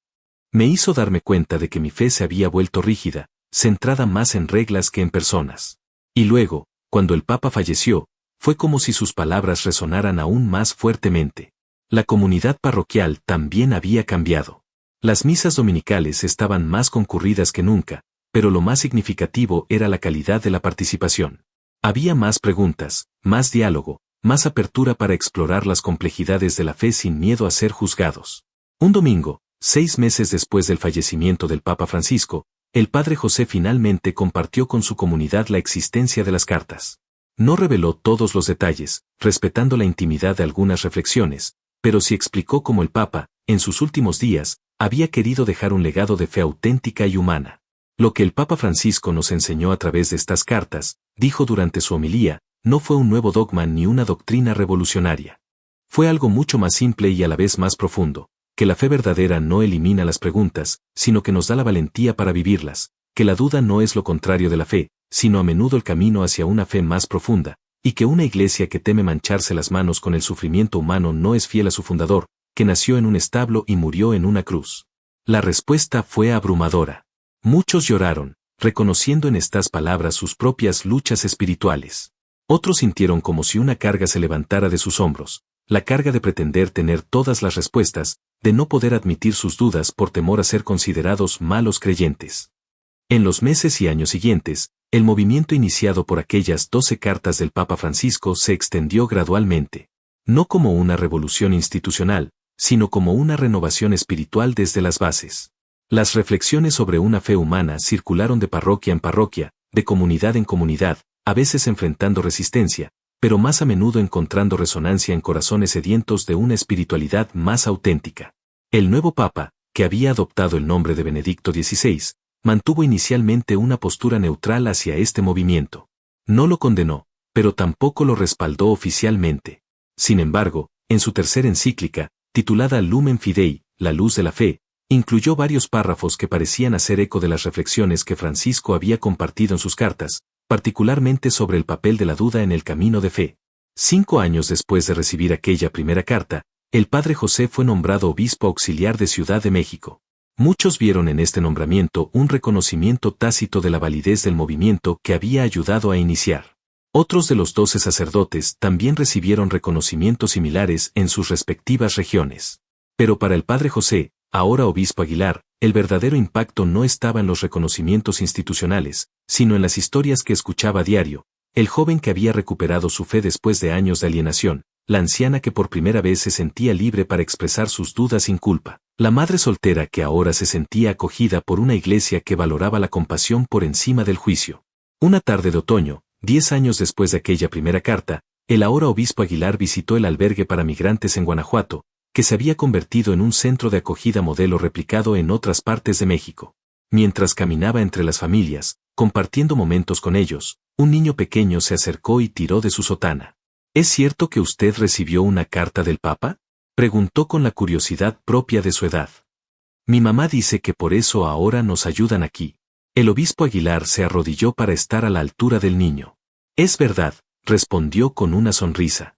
Me hizo darme cuenta de que mi fe se había vuelto rígida, centrada más en reglas que en personas. Y luego, cuando el Papa falleció, fue como si sus palabras resonaran aún más fuertemente. La comunidad parroquial también había cambiado. Las misas dominicales estaban más concurridas que nunca, pero lo más significativo era la calidad de la participación. Había más preguntas, más diálogo, más apertura para explorar las complejidades de la fe sin miedo a ser juzgados. Un domingo, 6 meses después del fallecimiento del Papa Francisco, el padre José finalmente compartió con su comunidad la existencia de las cartas. No reveló todos los detalles, respetando la intimidad de algunas reflexiones, pero sí explicó cómo el Papa, en sus últimos días, había querido dejar un legado de fe auténtica y humana. Lo que el Papa Francisco nos enseñó a través de estas cartas, dijo durante su homilía, no fue un nuevo dogma ni una doctrina revolucionaria. Fue algo mucho más simple y a la vez más profundo, que la fe verdadera no elimina las preguntas, sino que nos da la valentía para vivirlas, que la duda no es lo contrario de la fe, sino a menudo el camino hacia una fe más profunda, y que una iglesia que teme mancharse las manos con el sufrimiento humano no es fiel a su fundador, que nació en un establo y murió en una cruz. La respuesta fue abrumadora. Muchos lloraron, reconociendo en estas palabras sus propias luchas espirituales. Otros sintieron como si una carga se levantara de sus hombros, la carga de pretender tener todas las respuestas, de no poder admitir sus dudas por temor a ser considerados malos creyentes. En los meses y años siguientes, el movimiento iniciado por aquellas 12 cartas del Papa Francisco se extendió gradualmente, no como una revolución institucional, sino como una renovación espiritual desde las bases. Las reflexiones sobre una fe humana circularon de parroquia en parroquia, de comunidad en comunidad, a veces enfrentando resistencia, pero más a menudo encontrando resonancia en corazones sedientos de una espiritualidad más auténtica. El nuevo Papa, que había adoptado el nombre de Benedicto XVI, mantuvo inicialmente una postura neutral hacia este movimiento. No lo condenó, pero tampoco lo respaldó oficialmente. Sin embargo, en su tercera encíclica, titulada Lumen Fidei, la luz de la fe, incluyó varios párrafos que parecían hacer eco de las reflexiones que Francisco había compartido en sus cartas, particularmente sobre el papel de la duda en el camino de fe. 5 años después de recibir aquella primera carta, el padre José fue nombrado obispo auxiliar de Ciudad de México. Muchos vieron en este nombramiento un reconocimiento tácito de la validez del movimiento que había ayudado a iniciar. Otros de los 12 sacerdotes también recibieron reconocimientos similares en sus respectivas regiones. Pero para el padre José, ahora obispo Aguilar, el verdadero impacto no estaba en los reconocimientos institucionales, sino en las historias que escuchaba a diario, el joven que había recuperado su fe después de años de alienación, la anciana que por primera vez se sentía libre para expresar sus dudas sin culpa, la madre soltera que ahora se sentía acogida por una iglesia que valoraba la compasión por encima del juicio. Una tarde de otoño, 10 años después de aquella primera carta, el ahora obispo Aguilar visitó el albergue para migrantes en Guanajuato, que se había convertido en un centro de acogida modelo replicado en otras partes de México. Mientras caminaba entre las familias, compartiendo momentos con ellos, un niño pequeño se acercó y tiró de su sotana. ¿Es cierto que usted recibió una carta del Papa?, preguntó con la curiosidad propia de su edad. Mi mamá dice que por eso ahora nos ayudan aquí. El obispo Aguilar se arrodilló para estar a la altura del niño. Es verdad, respondió con una sonrisa.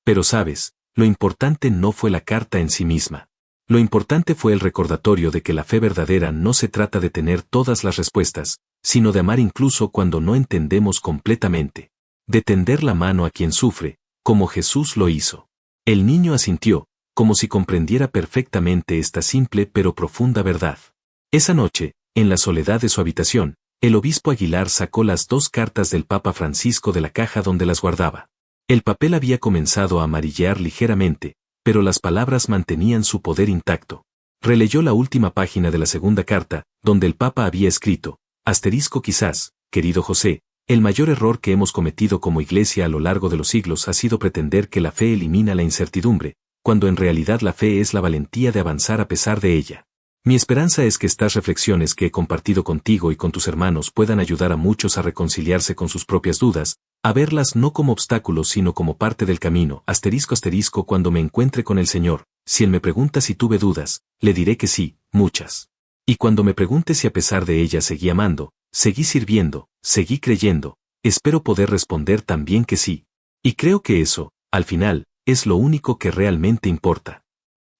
Pero sabes, lo importante no fue la carta en sí misma. Lo importante fue el recordatorio de que la fe verdadera no se trata de tener todas las respuestas, sino de amar incluso cuando no entendemos completamente. De tender la mano a quien sufre, como Jesús lo hizo. El niño asintió, como si comprendiera perfectamente esta simple pero profunda verdad. Esa noche, en la soledad de su habitación, el obispo Aguilar sacó las 2 cartas del Papa Francisco de la caja donde las guardaba. El papel había comenzado a amarillear ligeramente, pero las palabras mantenían su poder intacto. Releyó la última página de la segunda carta, donde el Papa había escrito, asterisco quizás, querido José, el mayor error que hemos cometido como Iglesia a lo largo de los siglos ha sido pretender que la fe elimina la incertidumbre, cuando en realidad la fe es la valentía de avanzar a pesar de ella. Mi esperanza es que estas reflexiones que he compartido contigo y con tus hermanos puedan ayudar a muchos a reconciliarse con sus propias dudas, a verlas no como obstáculos sino como parte del camino. Cuando me encuentre con el Señor, si Él me pregunta si tuve dudas, le diré que sí, muchas. Y cuando me pregunte si a pesar de ellas seguí amando, seguí sirviendo, seguí creyendo, espero poder responder también que sí. Y creo que eso, al final, es lo único que realmente importa.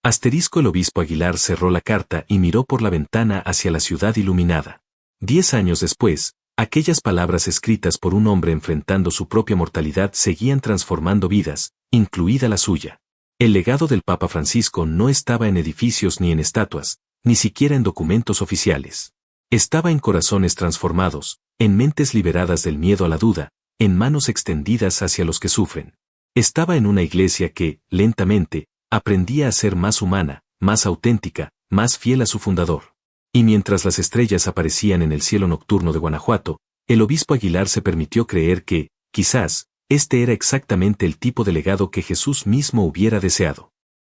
El obispo Aguilar cerró la carta y miró por la ventana hacia la ciudad iluminada. 10 años después, aquellas palabras escritas por un hombre enfrentando su propia mortalidad seguían transformando vidas, incluida la suya. El legado del Papa Francisco no estaba en edificios ni en estatuas, ni siquiera en documentos oficiales. Estaba en corazones transformados, en mentes liberadas del miedo a la duda, en manos extendidas hacia los que sufren. Estaba en una iglesia que, lentamente, aprendía a ser más humana, más auténtica, más fiel a su fundador. Y mientras las estrellas aparecían en el cielo nocturno de Guanajuato, el obispo Aguilar se permitió creer que, quizás, este era exactamente el tipo de legado que Jesús mismo hubiera deseado.